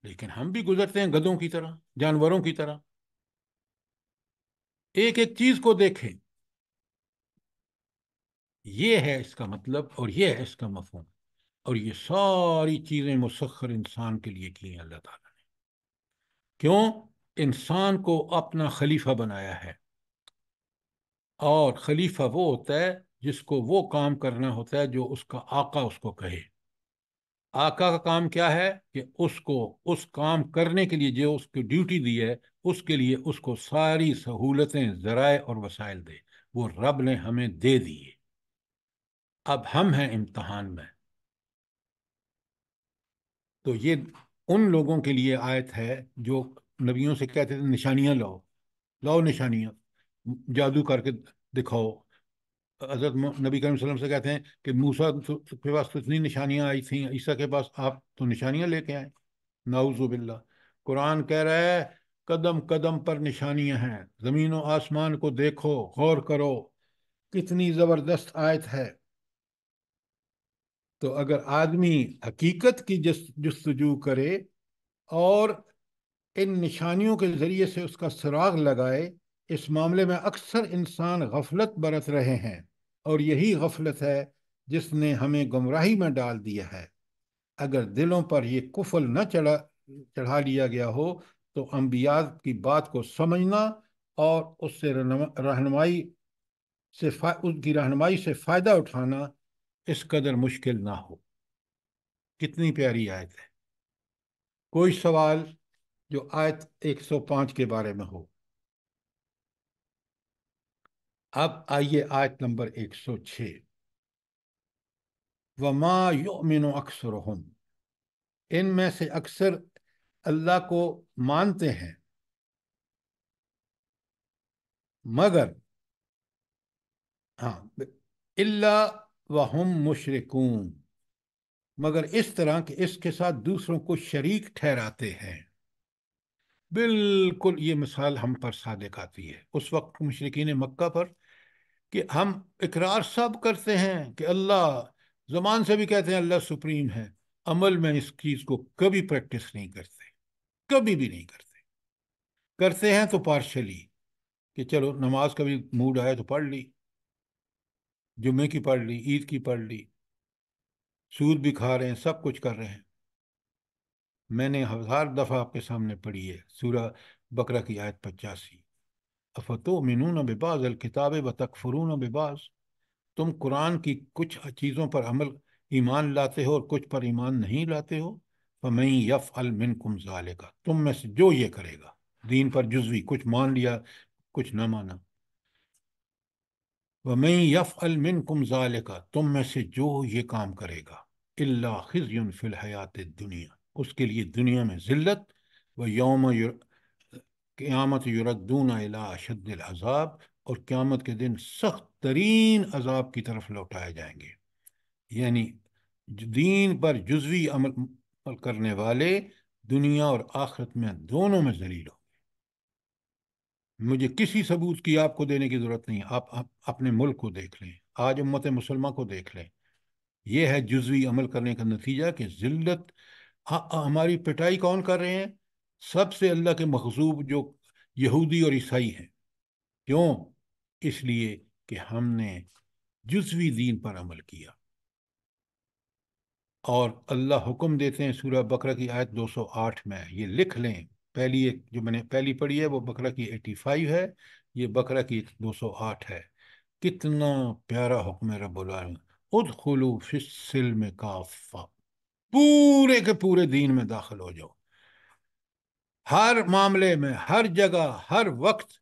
لیکن ہم بھی گزرتے ہیں گدھوں کی طرح، جانوروں کی طرح. ایک ایک چیز کو دیکھیں. یہ ہے اس کا مطلب اور یہ ہے اس کا مفہوم. اور یہ ساری چیزیں مسخر انسان کے لیے کی ہیں اللہ تعالیٰ نے. کیوں؟ انسان کو اپنا خلیفہ بنایا ہے. اور خلیفہ وہ ہوتا ہے جس کو وہ کام کرنا ہوتا ہے جو اس کا آقا اس کو کہے. آقا کا کام کیا ہے کہ اس کو اس کام کرنے کے لیے جو اس کو ڈیوٹی دی ہے اس کے لیے اس کو ساری سہولتیں، ذرائع اور وسائل دے. وہ رب نے ہمیں دے دیے. اب ہم ہیں امتحان میں. تو یہ ان لوگوں کے لیے آیت ہے جو نبیوں سے کہتے تھے نشانیاں لاؤ، لاؤ نشانیاں، جادو کر کے دکھاؤ. حضرت نبی کریم صلی اللہ علیہ وسلم سے کہتے ہیں کہ موسیٰ کے پاس تو اتنی نشانیاں آئی تھیں، عیسیٰ کے پاس آپ تو نشانیاں لے کے آئے. نعوذ باللہ. قرآن کہہ رہا ہے قدم قدم پر نشانیاں ہیں، زمین و آسمان کو دیکھو، غور کرو. کتنی زبردست آیت ہے. تو اگر آدمی حقیقت کی جستجو کرے اور ان نشانیوں کے ذریعے سے اس کا سراغ لگائے، اس معاملے میں اکثر انسان غفلت برت رہے ہیں. اور یہی غفلت ہے جس نے ہمیں گمراہی میں ڈال دیا ہے. اگر دلوں پر یہ کفل نہ چڑھا لیا گیا ہو تو انبیاء کی بات کو سمجھنا اور اس سے رہنمائی ان کی رہنمائی سے فائدہ اٹھانا اس قدر مشکل نہ ہو. کتنی پیاری آیت ہے. کوئی سوال جو آیت 105 کے بارے میں ہو؟ اب آئیے آیت نمبر 106. وَمَا يُؤْمِنُ أَكْثَرُهُمْ، ان میں سے اکثر اللہ کو مانتے ہیں مگر إِلَّا وَهُمْ مُشْرِكُونَ، مگر اس طرح کہ اس کے ساتھ دوسروں کو شریک ٹھہراتے ہیں. بالکل یہ مثال ہم پر صادق آتی ہے اس وقت مشرکین مکہ پر کہ ہم اقرار سب کرتے ہیں کہ اللہ، زبان سے بھی کہتے ہیں اللہ سپریم ہے، عمل میں اس چیز کو کبھی پریکٹس نہیں کرتے، کبھی بھی نہیں کرتے. کرتے ہیں تو پارشلی کہ چلو نماز کا بھی موڈ آیا تو پڑھ لی، جمعے کی پڑھ لی، عید کی پڑھ لی، سود بھی کھا رہے ہیں، سب کچھ کر رہے ہیں. میں نے 1000 دفعہ آپ کے سامنے پڑھی ہے سورہ بقرہ کی آیت 85. افتؤمنون ببعض الکتاب وتکفرون ببعض، تم قرآن کی کچھ چیزوں پر ایمان لاتے ہو اور کچھ پر ایمان نہیں لاتے ہو. فمن یفعل منکم ذالک، تم میں سے جو یہ کرے گا، دین پر جزوی کچھ مان لیا کچھ نہ مانا. ومن یفعل منکم ذالک، تم میں سے جو یہ کام کرے گا، الا خزی فی الحیات الدنیا، اس کے لیے دنیا میں ذلت، و یوم قیامت یردون الی اشد العذاب، اور قیامت کے دن سخت ترین عذاب کی طرف لوٹائے جائیں گے. یعنی دین پر جزوی عمل کرنے والے دنیا اور آخرت میں دونوں میں ذلیل ہو. مجھے کسی ثبوت کی آپ کو دینے کی ضرورت نہیں. آپ اپنے ملک کو دیکھ لیں، آج امت مسلمہ کو دیکھ لیں. یہ ہے جزوی عمل کرنے کا نتیجہ کہ ذلت. ہماری پٹائی کون کر رہے ہیں؟ سب سے اللہ کے مغضوب جو یہودی اور عیسائی ہیں. کیوں؟ اس لیے کہ ہم نے جزوی دین پر عمل کیا. اور اللہ حکم دیتے ہیں سورہ بقرہ کی آیت 208 میں، یہ لکھ لیں. پہلی ایک جو میں نے پہلی پڑھی ہے وہ بقرہ کی 85 ہے، یہ بقرہ کی 208 ہے. کتنا پیارا حکم ہے رب العالمین. ادخلوا فی السلم کافہ، پورے کے پورے دین میں داخل ہو جاؤ. ہر معاملے میں، ہر جگہ، ہر وقت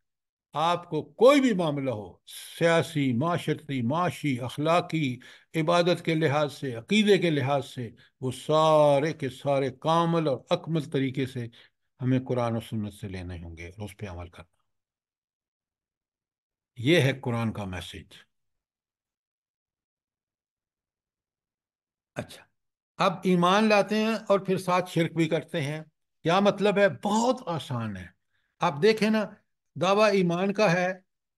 آپ کو کوئی بھی معاملہ ہو، سیاسی، معاشرتی، معاشی، اخلاقی، عبادت کے لحاظ سے، عقیدے کے لحاظ سے، وہ سارے کے سارے کامل اور اکمل طریقے سے ہمیں قرآن و سنت سے لینے ہوں گے اور اس پہ عمل کرنا. یہ ہے قرآن کا میسج. اچھا، اب ایمان لاتے ہیں اور پھر ساتھ شرک بھی کرتے ہیں. کیا مطلب ہے؟ بہت آسان ہے. آپ دیکھیں نا، دعویٰ ایمان کا ہے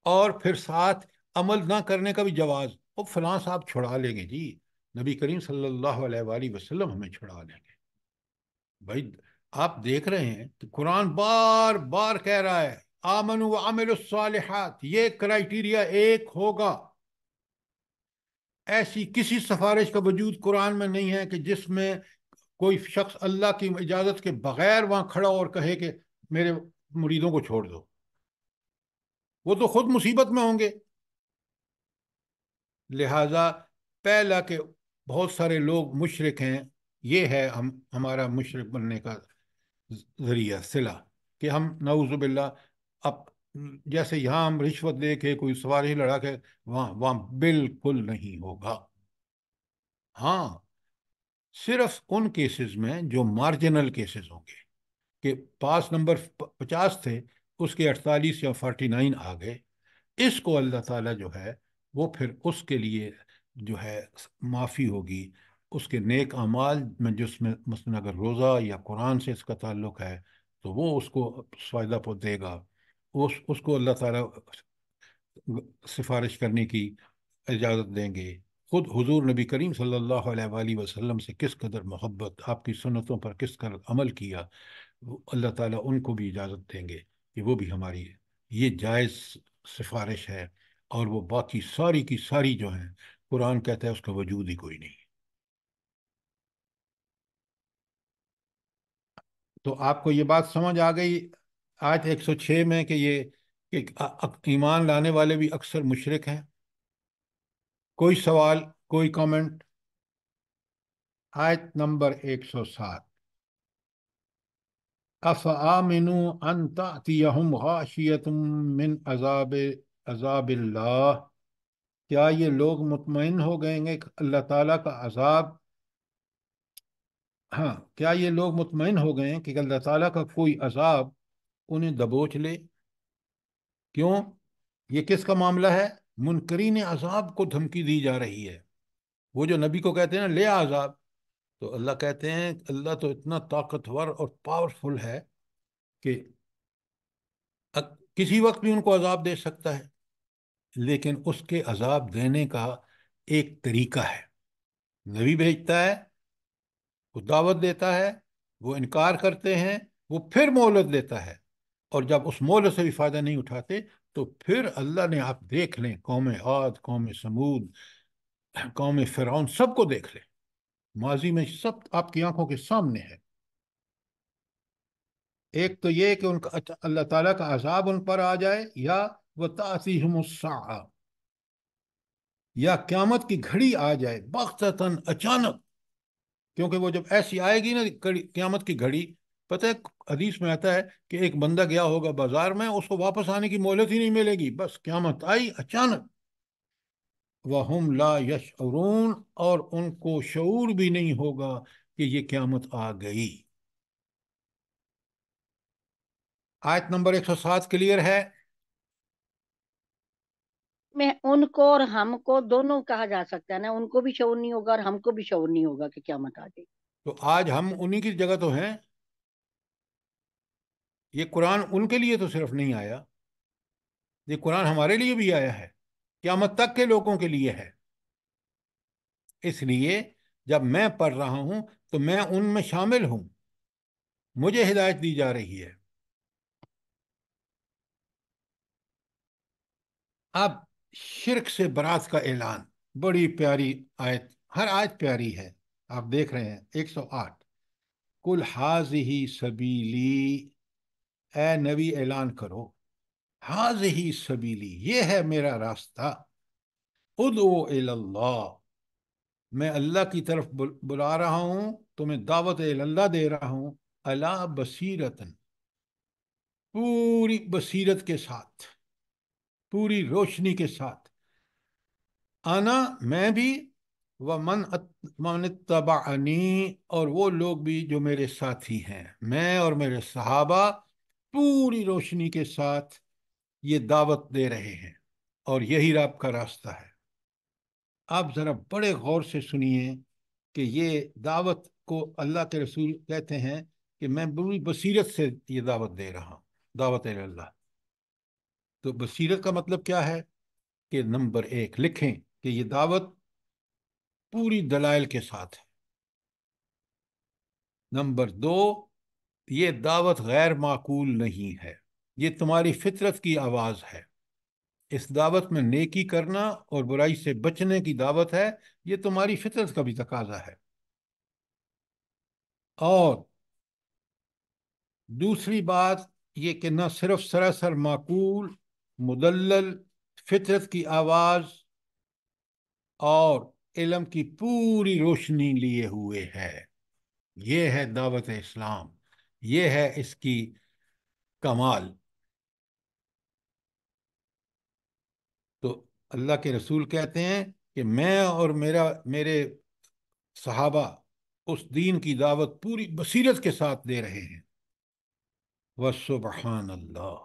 اور پھر ساتھ عمل نہ کرنے کا بھی جواز. وہ فلاں صاحب چھڑا لیں گے جی، نبی کریم صلی اللہ علیہ وآلہ وسلم ہمیں چھڑا لیں گے. بھائی آپ دیکھ رہے ہیں کہ قرآن بار بار کہہ رہا ہے آمنوا وعملوا الصالحات، یہ کرائٹیریا ایک ہوگا. ایسی کسی سفارش کا وجود قرآن میں نہیں ہے کہ جس میں کوئی شخص اللہ کی اجازت کے بغیر وہاں کھڑا اور کہے کہ میرے مریدوں کو چھوڑ دو. وہ تو خود مصیبت میں ہوں گے. لہذا پہلا کہ بہت سارے لوگ مشرک ہیں، یہ ہے ہمارا مشرک بننے کا ذریعہ صلہ، کہ ہم نعوذ باللہ اب جیسے یہاں ہم رشوت دے کے کوئی سواری لڑا کے، وہاں وہاں بالکل نہیں ہوگا. ہاں صرف ان کیسز میں جو مارجنل کیسز ہوں گے، کہ پاس نمبر 50 تھے اس کے 48 یا 49 آ گئے، اس کو اللہ تعالیٰ جو ہے وہ پھر اس کے لیے جو ہے معافی ہوگی. اس کے نیک اعمال میں جس میں مثلا اگر روزہ یا قرآن سے اس کا تعلق ہے تو وہ اس کو فائدہ دے گا. اس کو اللہ تعالیٰ سفارش کرنے کی اجازت دیں گے. خود حضور نبی کریم صلی اللہ علیہ وآلہ وسلم سے کس قدر محبت، آپ کی سنتوں پر کس قدر عمل کیا، اللہ تعالیٰ ان کو بھی اجازت دیں گے کہ وہ بھی ہماری یہ جائز سفارش ہے. اور وہ باقی ساری کی ساری جو ہیں قرآن کہتا ہے اس کا وجود ہی کوئی نہیں. تو آپ کو یہ بات سمجھ آ گئی آیت 106 میں کہ یہ کہ ایمان لانے والے بھی اکثر مشرک ہیں؟ کوئی سوال، کوئی کامنٹ؟ آیت نمبر 107، افآمنوا ان تأتیہم غاشیۃ من عذاب اللہ، کیا یہ لوگ مطمئن ہو گئیں گے کہ اللہ تعالیٰ کا عذاب، ہاں کیا یہ لوگ مطمئن ہو گئے ہیں کہ اللہ تعالیٰ کا کوئی عذاب انہیں دبوچ لے؟ کیوں؟ یہ کس کا معاملہ ہے؟ منکرین عذاب کو دھمکی دی جا رہی ہے. وہ جو نبی کو کہتے ہیں نا لے عذاب، تو اللہ کہتے ہیں اللہ تو اتنا طاقتور اور پاورفل ہے کہ کسی وقت بھی ان کو عذاب دے سکتا ہے، لیکن اس کے عذاب دینے کا ایک طریقہ ہے. نبی بھیجتا ہے، وہ دعوت دیتا ہے، وہ انکار کرتے ہیں، وہ پھر مہلت دیتا ہے، اور جب اس مہلت سے بھی فائدہ نہیں اٹھاتے تو پھر اللہ نے، آپ دیکھ لیں قوم عاد، قوم سمود، قوم فرعون، سب کو دیکھ لیں، ماضی میں سب آپ کی آنکھوں کے سامنے ہے. ایک تو یہ کہ ان کا اللہ تعالیٰ کا عذاب ان پر آ جائے، یا وَتَأْتِيهِمُ السَّاعَةُ، یا قیامت کی گھڑی آ جائے بغتتاً، اچانک. کیونکہ وہ جب ایسی آئے گی نا قیامت کی گھڑی، پتہ ہے حدیث میں آتا ہے کہ ایک بندہ گیا ہوگا بازار میں، اس کو واپس آنے کی مہلت ہی نہیں ملے گی، بس قیامت آئی اچانک. وَهُمْ لَا يَشْعُرُونَ، اور ان کو شعور بھی نہیں ہوگا کہ یہ قیامت آ گئی. آیت نمبر 107 کلیئر ہے؟
میں ان کو اور ہم کو دونوں کہا جا سکتا ہے نا، ان کو بھی شعور نہیں ہوگا اور ہم کو بھی شعور نہیں ہوگا کہ قیامت آ گئی.
تو آج ہم انہی کی جگہ تو ہیں. یہ قرآن ان کے لیے تو صرف نہیں آیا، یہ قرآن ہمارے لیے بھی آیا ہے، قیامت تک کے لوگوں کے لیے ہے. اس لیے جب میں پڑھ رہا ہوں تو میں ان میں شامل ہوں، مجھے ہدایت دی جا رہی ہے. اب شرک سے برات کا اعلان، بڑی پیاری آیت، ہر آیت پیاری ہے. آپ دیکھ رہے ہیں 108، کل ہٰذِہِ سبیلی، اے نبی اعلان کرو، ہٰذِہِ سبیلی، یہ ہے میرا راستہ، ادعو الی اللہ، میں اللہ کی طرف بلا رہا ہوں، تمہیں دعوت اللہ دے رہا ہوں، علی بصیرتن، پوری بصیرت کے ساتھ، پوری روشنی کے ساتھ، انا، میں بھی، ومن اتبعنی، اور وہ لوگ بھی جو میرے ساتھی ہیں، میں اور میرے صحابہ پوری روشنی کے ساتھ یہ دعوت دے رہے ہیں، اور یہی رب کا راستہ ہے. آپ ذرا بڑے غور سے سنیے کہ یہ دعوت کو اللہ کے رسول کہتے ہیں کہ میں پوری بصیرت سے یہ دعوت دے رہا ہوں، دعوت اللہ. تو بصیرت کا مطلب کیا ہے؟ کہ نمبر 1 لکھیں کہ یہ دعوت پوری دلائل کے ساتھ ہے. نمبر 2، یہ دعوت غیر معقول نہیں ہے، یہ تمہاری فطرت کی آواز ہے. اس دعوت میں نیکی کرنا اور برائی سے بچنے کی دعوت ہے، یہ تمہاری فطرت کا بھی تقاضا ہے. اور دوسری بات یہ کہ نہ صرف سراسر معقول، مدلل، فطرت کی آواز اور علم کی پوری روشنی لیے ہوئے ہے. یہ ہے دعوت اسلام، یہ ہے اس کی کمال. تو اللہ کے رسول کہتے ہیں کہ میں اور میرے صحابہ اس دین کی دعوت پوری بصیرت کے ساتھ دے رہے ہیں. وسبحان اللہ،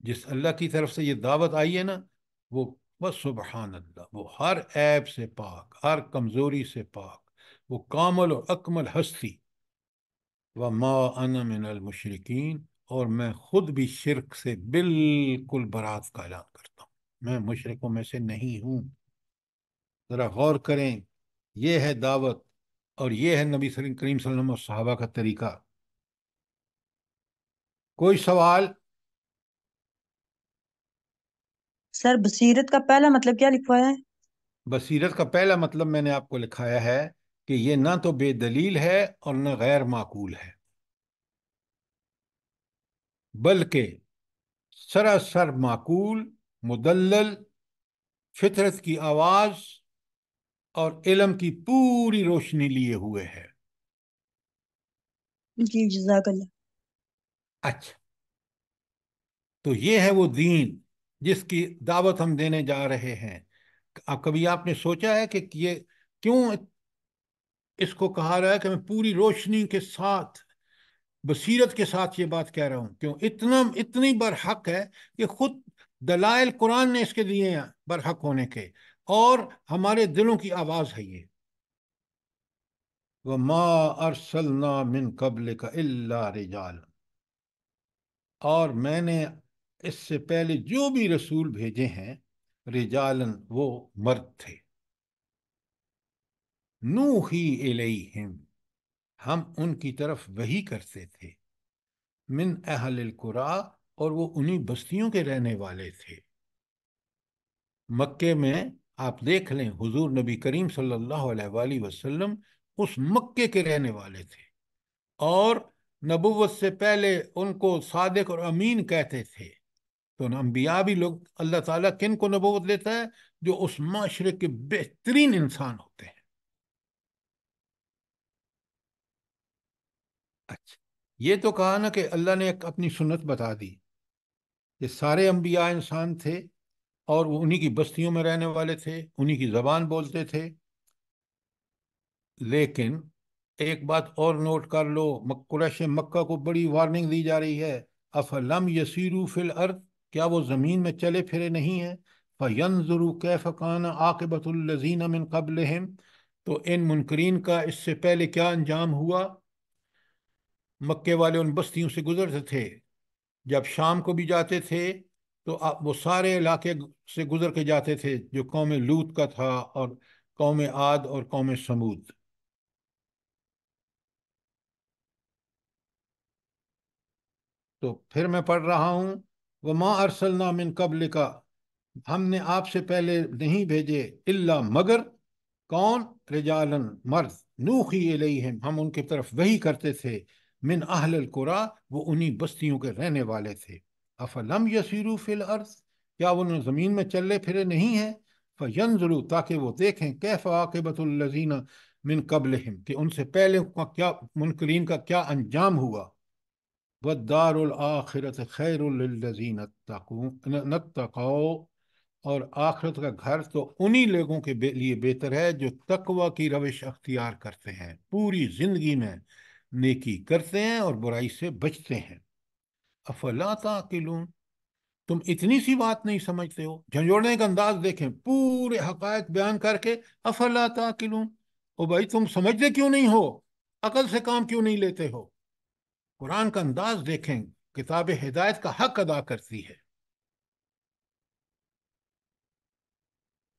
جس اللہ کی طرف سے یہ دعوت آئی ہے نا، وہ وسبحان اللہ، وہ ہر عیب سے پاک، ہر کمزوری سے پاک، وہ کامل اور اکمل ہستی. وما انا من المشرکین، اور میں خود بھی شرک سے بالکل برات کا اعلان کرتا ہوں، میں مشرکوں میں سے نہیں ہوں. ذرا غور کریں، یہ ہے دعوت اور یہ ہے نبی کریم صلی اللہ علیہ وسلم اور صحابہ کا طریقہ. کوئی سوال؟
سر بصیرت کا پہلا مطلب کیا لکھوایا ہے؟
بصیرت کا پہلا مطلب میں نے آپ کو لکھایا ہے کہ یہ نہ تو بے دلیل ہے اور نہ غیر معقول ہے، بلکہ سراسر معقول، مدلل، فطرت کی آواز اور علم کی پوری روشنی لیے ہوئے ہے.
جی جزاک اللہ.
اچھا، تو یہ ہے وہ دین جس کی دعوت ہم دینے جا رہے ہیں. کبھی آپ نے سوچا ہے کہ یہ کیوں اس کو کہا رہا ہے کہ میں پوری روشنی کے ساتھ، بصیرت کے ساتھ یہ بات کہہ رہا ہوں؟ کیوں اتنی برحق ہے کہ خود دلائل قرآن نے اس کے دیے ہیں برحق ہونے کے، اور ہمارے دلوں کی آواز ہے یہ. وَمَا أَرْسَلْنَا مِن قَبْلِكَ إِلَّا رِجَالًا، اور میں نے اس سے پہلے جو بھی رسول بھیجے ہیں، رجالن، وہ مرد تھے. نوحی الیہم، ہم ان کی طرف وحی کرتے تھے. من اہل القریٰ، اور وہ انہی بستیوں کے رہنے والے تھے. مکے میں آپ دیکھ لیں، حضور نبی کریم صلی اللہ علیہ وآلہ وسلم اس مکے کے رہنے والے تھے، اور نبوت سے پہلے ان کو صادق اور امین کہتے تھے. تو انبیاء بھی لوگ، اللہ تعالیٰ کن کو نبوت دیتا ہے؟ جو اس معاشرے کے بہترین انسان ہوتے ہیں. اچھا، یہ تو کہا نا کہ اللہ نے ایک اپنی سنت بتا دی کہ سارے انبیاء انسان تھے، اور وہ انہی کی بستیوں میں رہنے والے تھے، انہی کی زبان بولتے تھے. لیکن ایک بات اور نوٹ کر لو، قریش مکہ کو بڑی وارننگ دی جا رہی ہے. افلم یسیروا فی الارض، کیا وہ زمین میں چلے پھرے نہیں ہیں؟ فینظروا کیف کان عاقبۃ الذین من قبلہم، تو ان منکرین کا اس سے پہلے کیا انجام ہوا. مکے والے ان بستیوں سے گزرتے تھے، جب شام کو بھی جاتے تھے تو وہ سارے علاقے سے گزر کے جاتے تھے جو قوم لوط کا تھا، اور قوم عاد اور قوم سمود. تو پھر میں پڑھ رہا ہوں، وما ارسلنا من قبلک، ہم نے آپ سے پہلے نہیں بھیجے، الا مگر، کون؟ رجالن، مرد، نوحی الیہم، ہم ان کی طرف وحی کرتے تھے. من اہل القریٰ، وہ انہی بستیوں کے رہنے والے تھے. افلم یسیروا فی الارض، کیا وہ زمین میں چلے پھرے نہیں ہیں؟ فینظروا، تاکہ وہ دیکھیں، کیف عاقبۃ الذین من قبلہم، کہ ان سے پہلے کا کیا، منکرین کا کیا انجام ہوا. والدار الآخرۃ خیر للذین اتقوا، اور آخرت کا گھر تو انہی لوگوں کے لیے بہتر ہے جو تقوی کی روش اختیار کرتے ہیں، پوری زندگی میں نیکی کرتے ہیں اور برائی سے بچتے ہیں. افلا تعقلون، تم اتنی سی بات نہیں سمجھتے ہو؟ جھنجھوڑنے کا انداز دیکھیں، پورے حقائق بیان کر کے افلا تعقلون، او بھائی تم سمجھتے کیوں نہیں ہو؟ عقل سے کام کیوں نہیں لیتے ہو؟ قرآن کا انداز دیکھیں، کتاب ہدایت کا حق ادا کرتی ہے.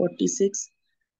46,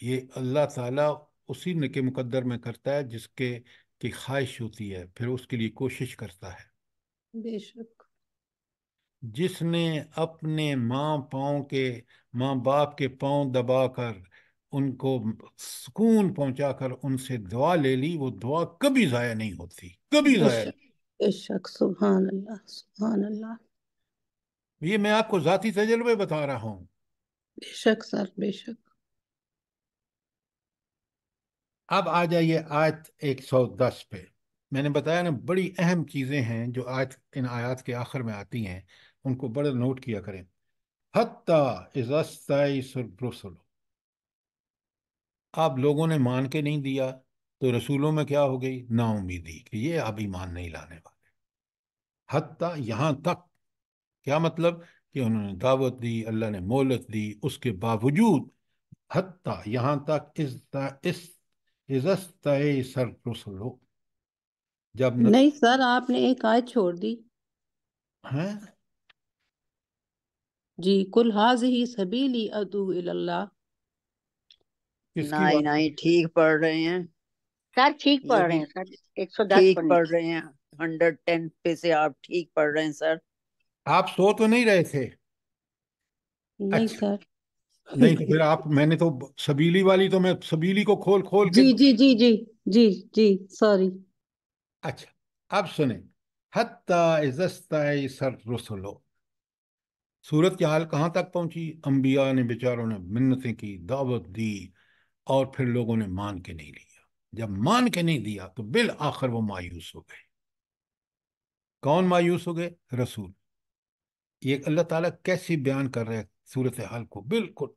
یہ اللہ تعالیٰ اسی نے کے مقدر میں کرتا ہے جس کے کی خواہش ہوتی ہے، پھر اس کے لیے کوشش کرتا ہے۔
بے شک۔
جس نے اپنے ماں باپ کے پاؤں دبا کر ان کو سکون پہنچا کر ان سے دعا لے لی، وہ دعا کبھی ضائع نہیں ہوتی، کبھی
بے
ضائع
شک بے شک، سبحان اللہ سبحان اللہ۔
نہیں۔ یہ میں آپ کو ذاتی تجربے بتا رہا ہوں۔
بے شک سر، بے شک۔
اب آ جائیے آیت 110 پہ۔ میں نے بتایا نا، بڑی اہم چیزیں ہیں جو ان آیات کے آخر میں آتی ہیں، ان کو بڑا نوٹ کیا کریں۔ حتیٰ اذا استیأس الرسل، اب لوگوں نے مان کے نہیں دیا تو رسولوں میں کیا ہو گئی؟ نا امیدی، کہ یہ اب ایمان نہیں لانے والے۔ حتیٰ یہاں تک، کیا مطلب؟ کہ انہوں نے دعوت دی، اللہ نے مہلت دی، اس کے باوجود حتیٰ یہاں تک اذا استیأس الرسل، جب
نہیں سر، آپ نے ایک آیت چھوڑ دی
ہیں
جی، کل ھذہ سبیلی ادعو الی اللہ۔
کس کی
نہیں
بات؟
نہیں، ٹھیک پڑھ رہے ہیں،
سر ٹھیک
یہ
پڑھ رہے
بھی
ہیں سر، 110
ٹھیک
پڑھنے۔
پڑھ رہے ہیں، 110 پہ سے آپ ٹھیک پڑھ رہے ہیں سر۔
آپ سو تو نہیں رہے تھے؟
نہیں
اچھا،
سر۔
نہیں تو پھر میں نے تو سبیلی والی تو میں سبیلی کو کھول کھول کے۔
جی جی جی جی جی جی، سوری۔
اچھا، اب سنیں۔ حتیٰ اذا استیأس الرسل، صورت کی حال کہاں تک پہنچی؟ انبیاء نے بیچاروں نے منتیں کی، دعوت دی، اور پھر لوگوں نے مان کے نہیں لیا۔ جب مان کے نہیں دیا تو بالآخر وہ مایوس ہو گئے۔ کون مایوس ہو گئے؟ رسول۔ یہ اللہ تعالیٰ کیسی بیان کر رہے صورتحال کو، بالکل۔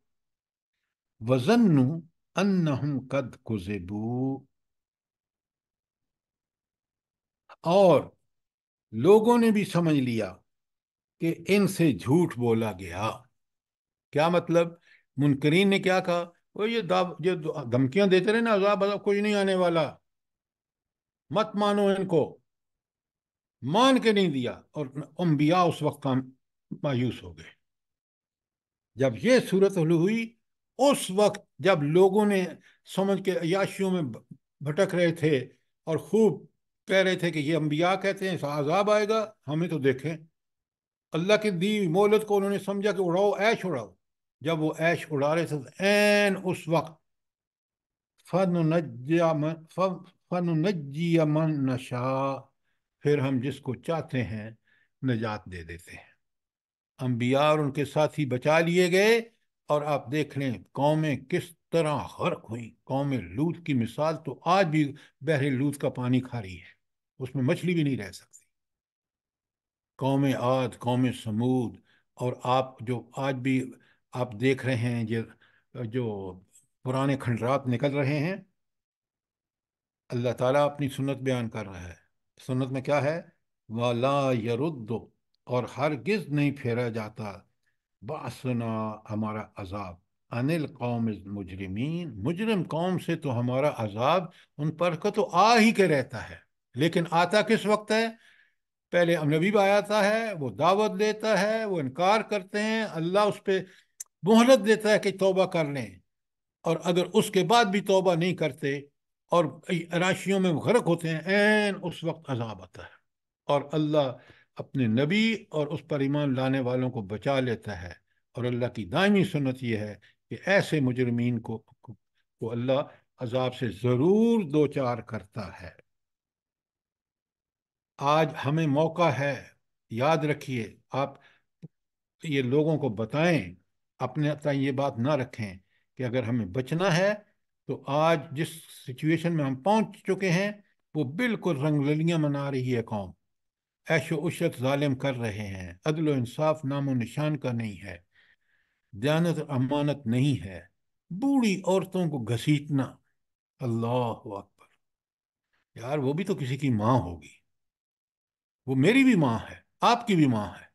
وَظَنُّوا أَنَّهُمْ قَدْ كُذِبُوا، اور لوگوں نے بھی سمجھ لیا کہ ان سے جھوٹ بولا گیا۔ کیا مطلب؟ منکرین نے کیا کہا؟ وہ یہ دھمکیاں دیتے رہے نا، عذاب کچھ نہیں آنے والا، مت مانو ان کو، مان کے نہیں دیا، اور انبیاء اس وقت مایوس ہو گئے۔ جب یہ صورت حل ہوئی، اس وقت جب لوگوں نے سمجھ کے عیاشیوں میں بھٹک رہے تھے اور خوب کہہ رہے تھے کہ یہ انبیاء کہتے ہیں عذاب آئے گا، ہمیں تو دیکھیں، اللہ کی دی مہلت کو انہوں نے سمجھا کہ اڑاؤ، عیش اڑاؤ۔ جب وہ عیش اڑا رہے تھے، عین اس وقت فَنُنَجِّيَ مَن نَشَاءُ، پھر ہم جس کو چاہتے ہیں نجات دے دیتے ہیں۔ انبیاء اور ان کے ساتھی بچا لیے گئے، اور آپ دیکھ لیں قومیں کس طرح غرق ہوئیں۔ قوم لوط کی مثال تو آج بھی بحر لوط کا پانی کھا رہی ہے، اس میں مچھلی بھی نہیں رہ سکتی۔ قوم عاد، قوم سمود، اور آپ جو آج بھی آپ دیکھ رہے ہیں جو پرانے کھنڈرات نکل رہے ہیں، اللہ تعالیٰ اپنی سنت بیان کر رہا ہے۔ سنت میں کیا ہے؟ وَلَا يَرُدُّ، اور ہرگز نہیں پھیرا جاتا، بَعْثُنَا، ہمارا عذاب، عَنِ الْقَوْمِ الْمُجْرِمِينَ، مجرم قوم سے تو ہمارا عذاب ان پر کا تو آ ہی کے رہتا ہے، لیکن آتا کس وقت ہے؟ پہلے نبی آتا ہے، وہ دعوت دیتا ہے، وہ انکار کرتے ہیں، اللہ اس پہ مہلت دیتا ہے کہ توبہ کر لیں، اور اگر اس کے بعد بھی توبہ نہیں کرتے اور راشیوں میں غرق ہوتے ہیں، عین اس وقت عذاب آتا ہے، اور اللہ اپنے نبی اور اس پر ایمان لانے والوں کو بچا لیتا ہے۔ اور اللہ کی دائمی سنت یہ ہے کہ ایسے مجرمین کو اللہ عذاب سے ضرور دوچار کرتا ہے۔ آج ہمیں موقع ہے، یاد رکھیے، آپ یہ لوگوں کو بتائیں، اپنے تک یہ بات نہ رکھیں کہ اگر ہمیں بچنا ہے تو آج جس سچویشن میں ہم پہنچ چکے ہیں، وہ بالکل رنگ للیاں منا رہی ہے قوم، عیش و عشرت ظالم کر رہے ہیں، عدل و انصاف نام و نشان کا نہیں ہے، دیانت اور امانت نہیں ہے، بوڑھی عورتوں کو گھسیٹنا، اللہ اکبر، یار وہ بھی تو کسی کی ماں ہوگی، وہ میری بھی ماں ہے، آپ کی بھی ماں ہے،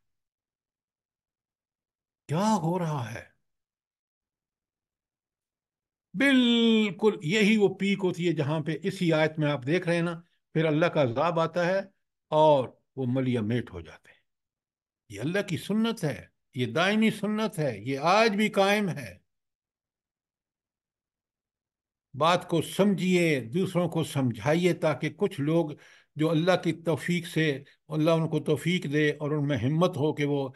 کیا ہو رہا ہے؟ بالکل یہی وہ پیک ہوتی ہے جہاں پہ اسی آیت میں آپ دیکھ رہے ہیں نا، پھر اللہ کا عذاب آتا ہے اور وہ ملیا میٹ ہو جاتے ہیں۔ یہ اللہ کی سنت ہے، یہ دائمی سنت ہے، یہ آج بھی قائم ہے۔ بات کو سمجھیے، دوسروں کو سمجھائیے، تاکہ کچھ لوگ جو اللہ کی توفیق سے، اللہ ان کو توفیق دے اور ان میں ہمت ہو کہ وہ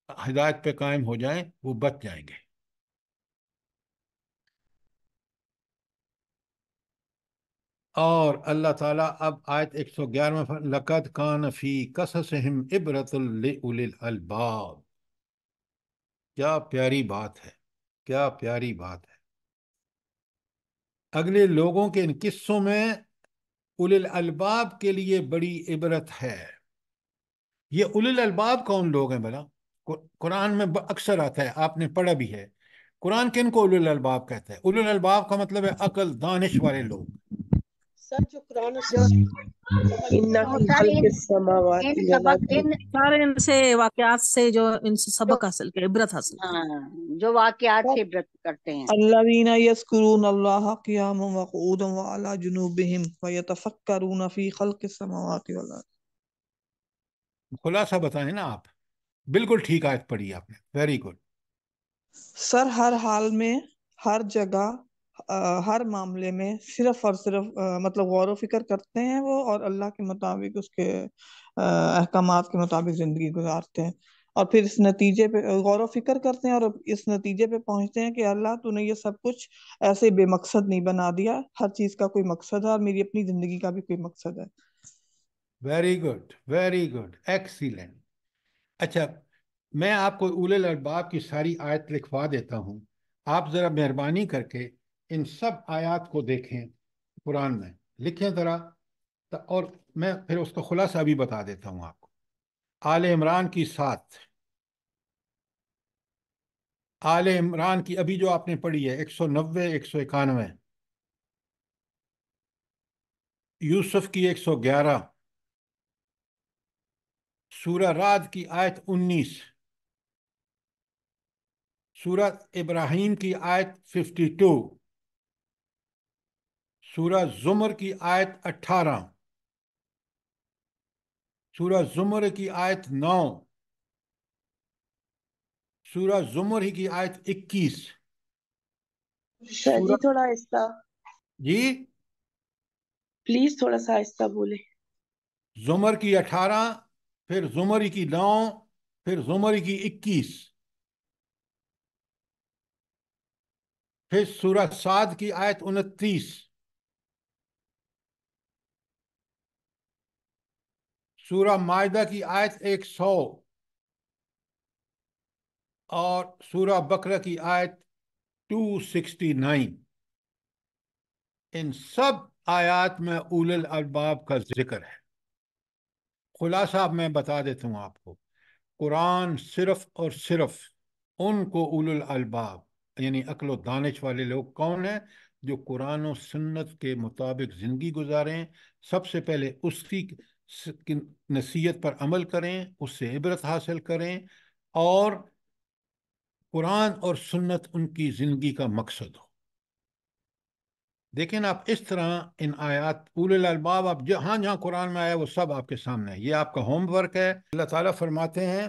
ہدایت پہ قائم ہو جائیں، وہ بچ جائیں گے۔ اور اللہ تعالیٰ اب آیت 111 لقد کان فی قصصہم عبرۃ لأولی الالباب، کیا پیاری بات ہے، کیا پیاری بات ہے۔ اگلے لوگوں کے ان قصوں میں اولی الالباب کے لیے بڑی عبرت ہے۔ یہ اولی الالباب کون لوگ ہیں بھلا؟ قرآن میں اکثر آتا ہے، آپ نے پڑھا بھی ہے۔ قرآن کن کو اولی الالباب کہتا ہے؟ اولی الالباب کا مطلب ہے عقل دانش والے لوگ۔
سر جو قرآن و
جو
سنت ان
تو
فی
سر
خلق
ان
السماوات
سبق
والارض،
ان
سارے ان سے واقعات سے جو ان سے
جو
سبق حاصل کرے، عبرت حاصل کرے۔
ہاں جو واقعات سے عبرت کرتے ہیں۔
الذين يذكرون الله قياما وقعودا وعلى جنوبهم ويتفكرون في خلق السماوات والارض۔
خلاصہ بتائیں نا آپ، بالکل ٹھیک آیت پڑھی آپ نے، ویری گڈ۔
سر ہر حال میں، ہر جگہ، ہر معاملے میں صرف اور صرف مطلب غور و فکر کرتے ہیں وہ، اور اللہ کے مطابق اس کے احکامات کے مطابق زندگی گزارتے ہیں، اور پھر اس نتیجے پہ غور و فکر کرتے ہیں اور اس نتیجے پہ پہنچتے ہیں کہ اللہ تو نے یہ سب کچھ ایسے بے مقصد نہیں بنا دیا، ہر چیز کا کوئی مقصد ہے اور میری اپنی زندگی کا بھی کوئی مقصد ہے۔
Very good, very good, excellent. اچھا، میں آپ کو اولل الباب کی ساری آیت لکھوا دیتا ہوں، آپ ذرا مہربانی کر کے ان سب آیات کو دیکھیں قرآن میں، لکھیں ذرا، اور میں پھر اس کا خلاصہ بھی بتا دیتا ہوں آپ کو۔ آل عمران کی 7، آل عمران کی ابھی جو آپ نے پڑھی ہے 190، 191، یوسف کی 111، سورہ رعد کی آیت 19، سورہ ابراہیم کی آیت 52، سورہ زمر کی آیت 18، سورہ زمر کی آیت 9، سورہ زمر ہی کی آیت 21،
سر
سورہ،
جی تھوڑا آہستہ،
جی،
پلیز تھوڑا سا آہستہ بولے۔
زمر کی 18، پھر زمر ہی کی 9، پھر زمر ہی کی 21، پھر سورہ صاد کی آیت 29، سورہ مائدہ کی آیت 100، اور سورہ بقرہ کی آیت 269۔ ان سب آیات میں اول الالباب کا ذکر ہے۔ خلاصہ اب میں بتا دیتا ہوں آپ کو، قرآن صرف اور صرف ان کو اول الالباب یعنی عقل و دانش والے لوگ کون ہیں؟ جو قرآن و سنت کے مطابق زندگی گزاریں، سب سے پہلے اس کی نصیحت پر عمل کریں، اس سے عبرت حاصل کریں، اور قرآن اور سنت ان کی زندگی کا مقصد ہو۔ دیکھیں آپ اس طرح ان آیات اول الالباب، آپ جہاں جہاں قرآن میں آیا وہ سب آپ کے سامنے ہے، یہ آپ کا ہوم ورک ہے۔ اللہ تعالیٰ فرماتے ہیں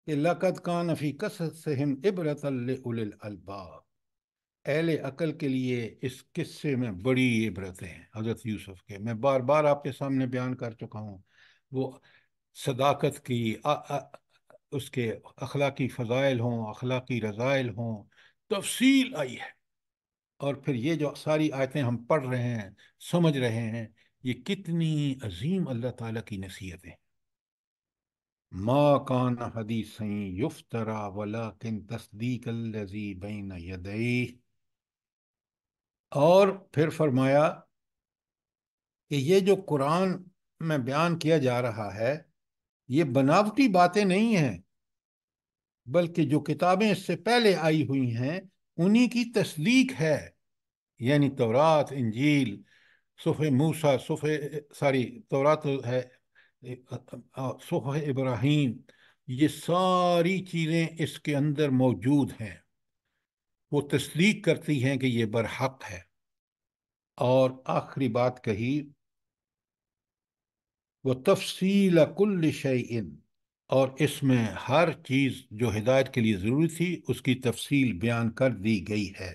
کہ لَقَدْ كَانَ فِي قَصَصِهِمْ عِبْرَةً لِأُولِي الْأَلْبَابِ، اہل عقل کے لیے اس قصے میں بڑی عبرتیں ہیں۔ حضرت یوسف کے میں بار بار آپ کے سامنے بیان کر چکا ہوں، وہ صداقت کی، اس کے اخلاقی فضائل ہوں، اخلاقی رذائل ہوں، تفصیل آئی ہے۔ اور پھر یہ جو ساری آیتیں ہم پڑھ رہے ہیں، سمجھ رہے ہیں، یہ کتنی عظیم اللہ تعالیٰ کی نصیحتیں۔ ما کان حدیثا یفترا ولکن تصدیق الذی بین یدیہ، اور پھر فرمایا کہ یہ جو قرآن میں بیان کیا جا رہا ہے یہ بناوٹی باتیں نہیں ہیں، بلکہ جو کتابیں اس سے پہلے آئی ہوئی ہیں انہی کی تصدیق ہے، یعنی تورات، انجیل، صحف موسیٰ، تورات ہے، صحف ابراہیم، یہ ساری چیزیں اس کے اندر موجود ہیں، وہ تصدیق کرتی ہیں کہ یہ برحق ہے۔ اور آخری بات کہی، وہ تفصیل کل شیء، اور اس میں ہر چیز جو ہدایت کے لیے ضروری تھی اس کی تفصیل بیان کر دی گئی ہے۔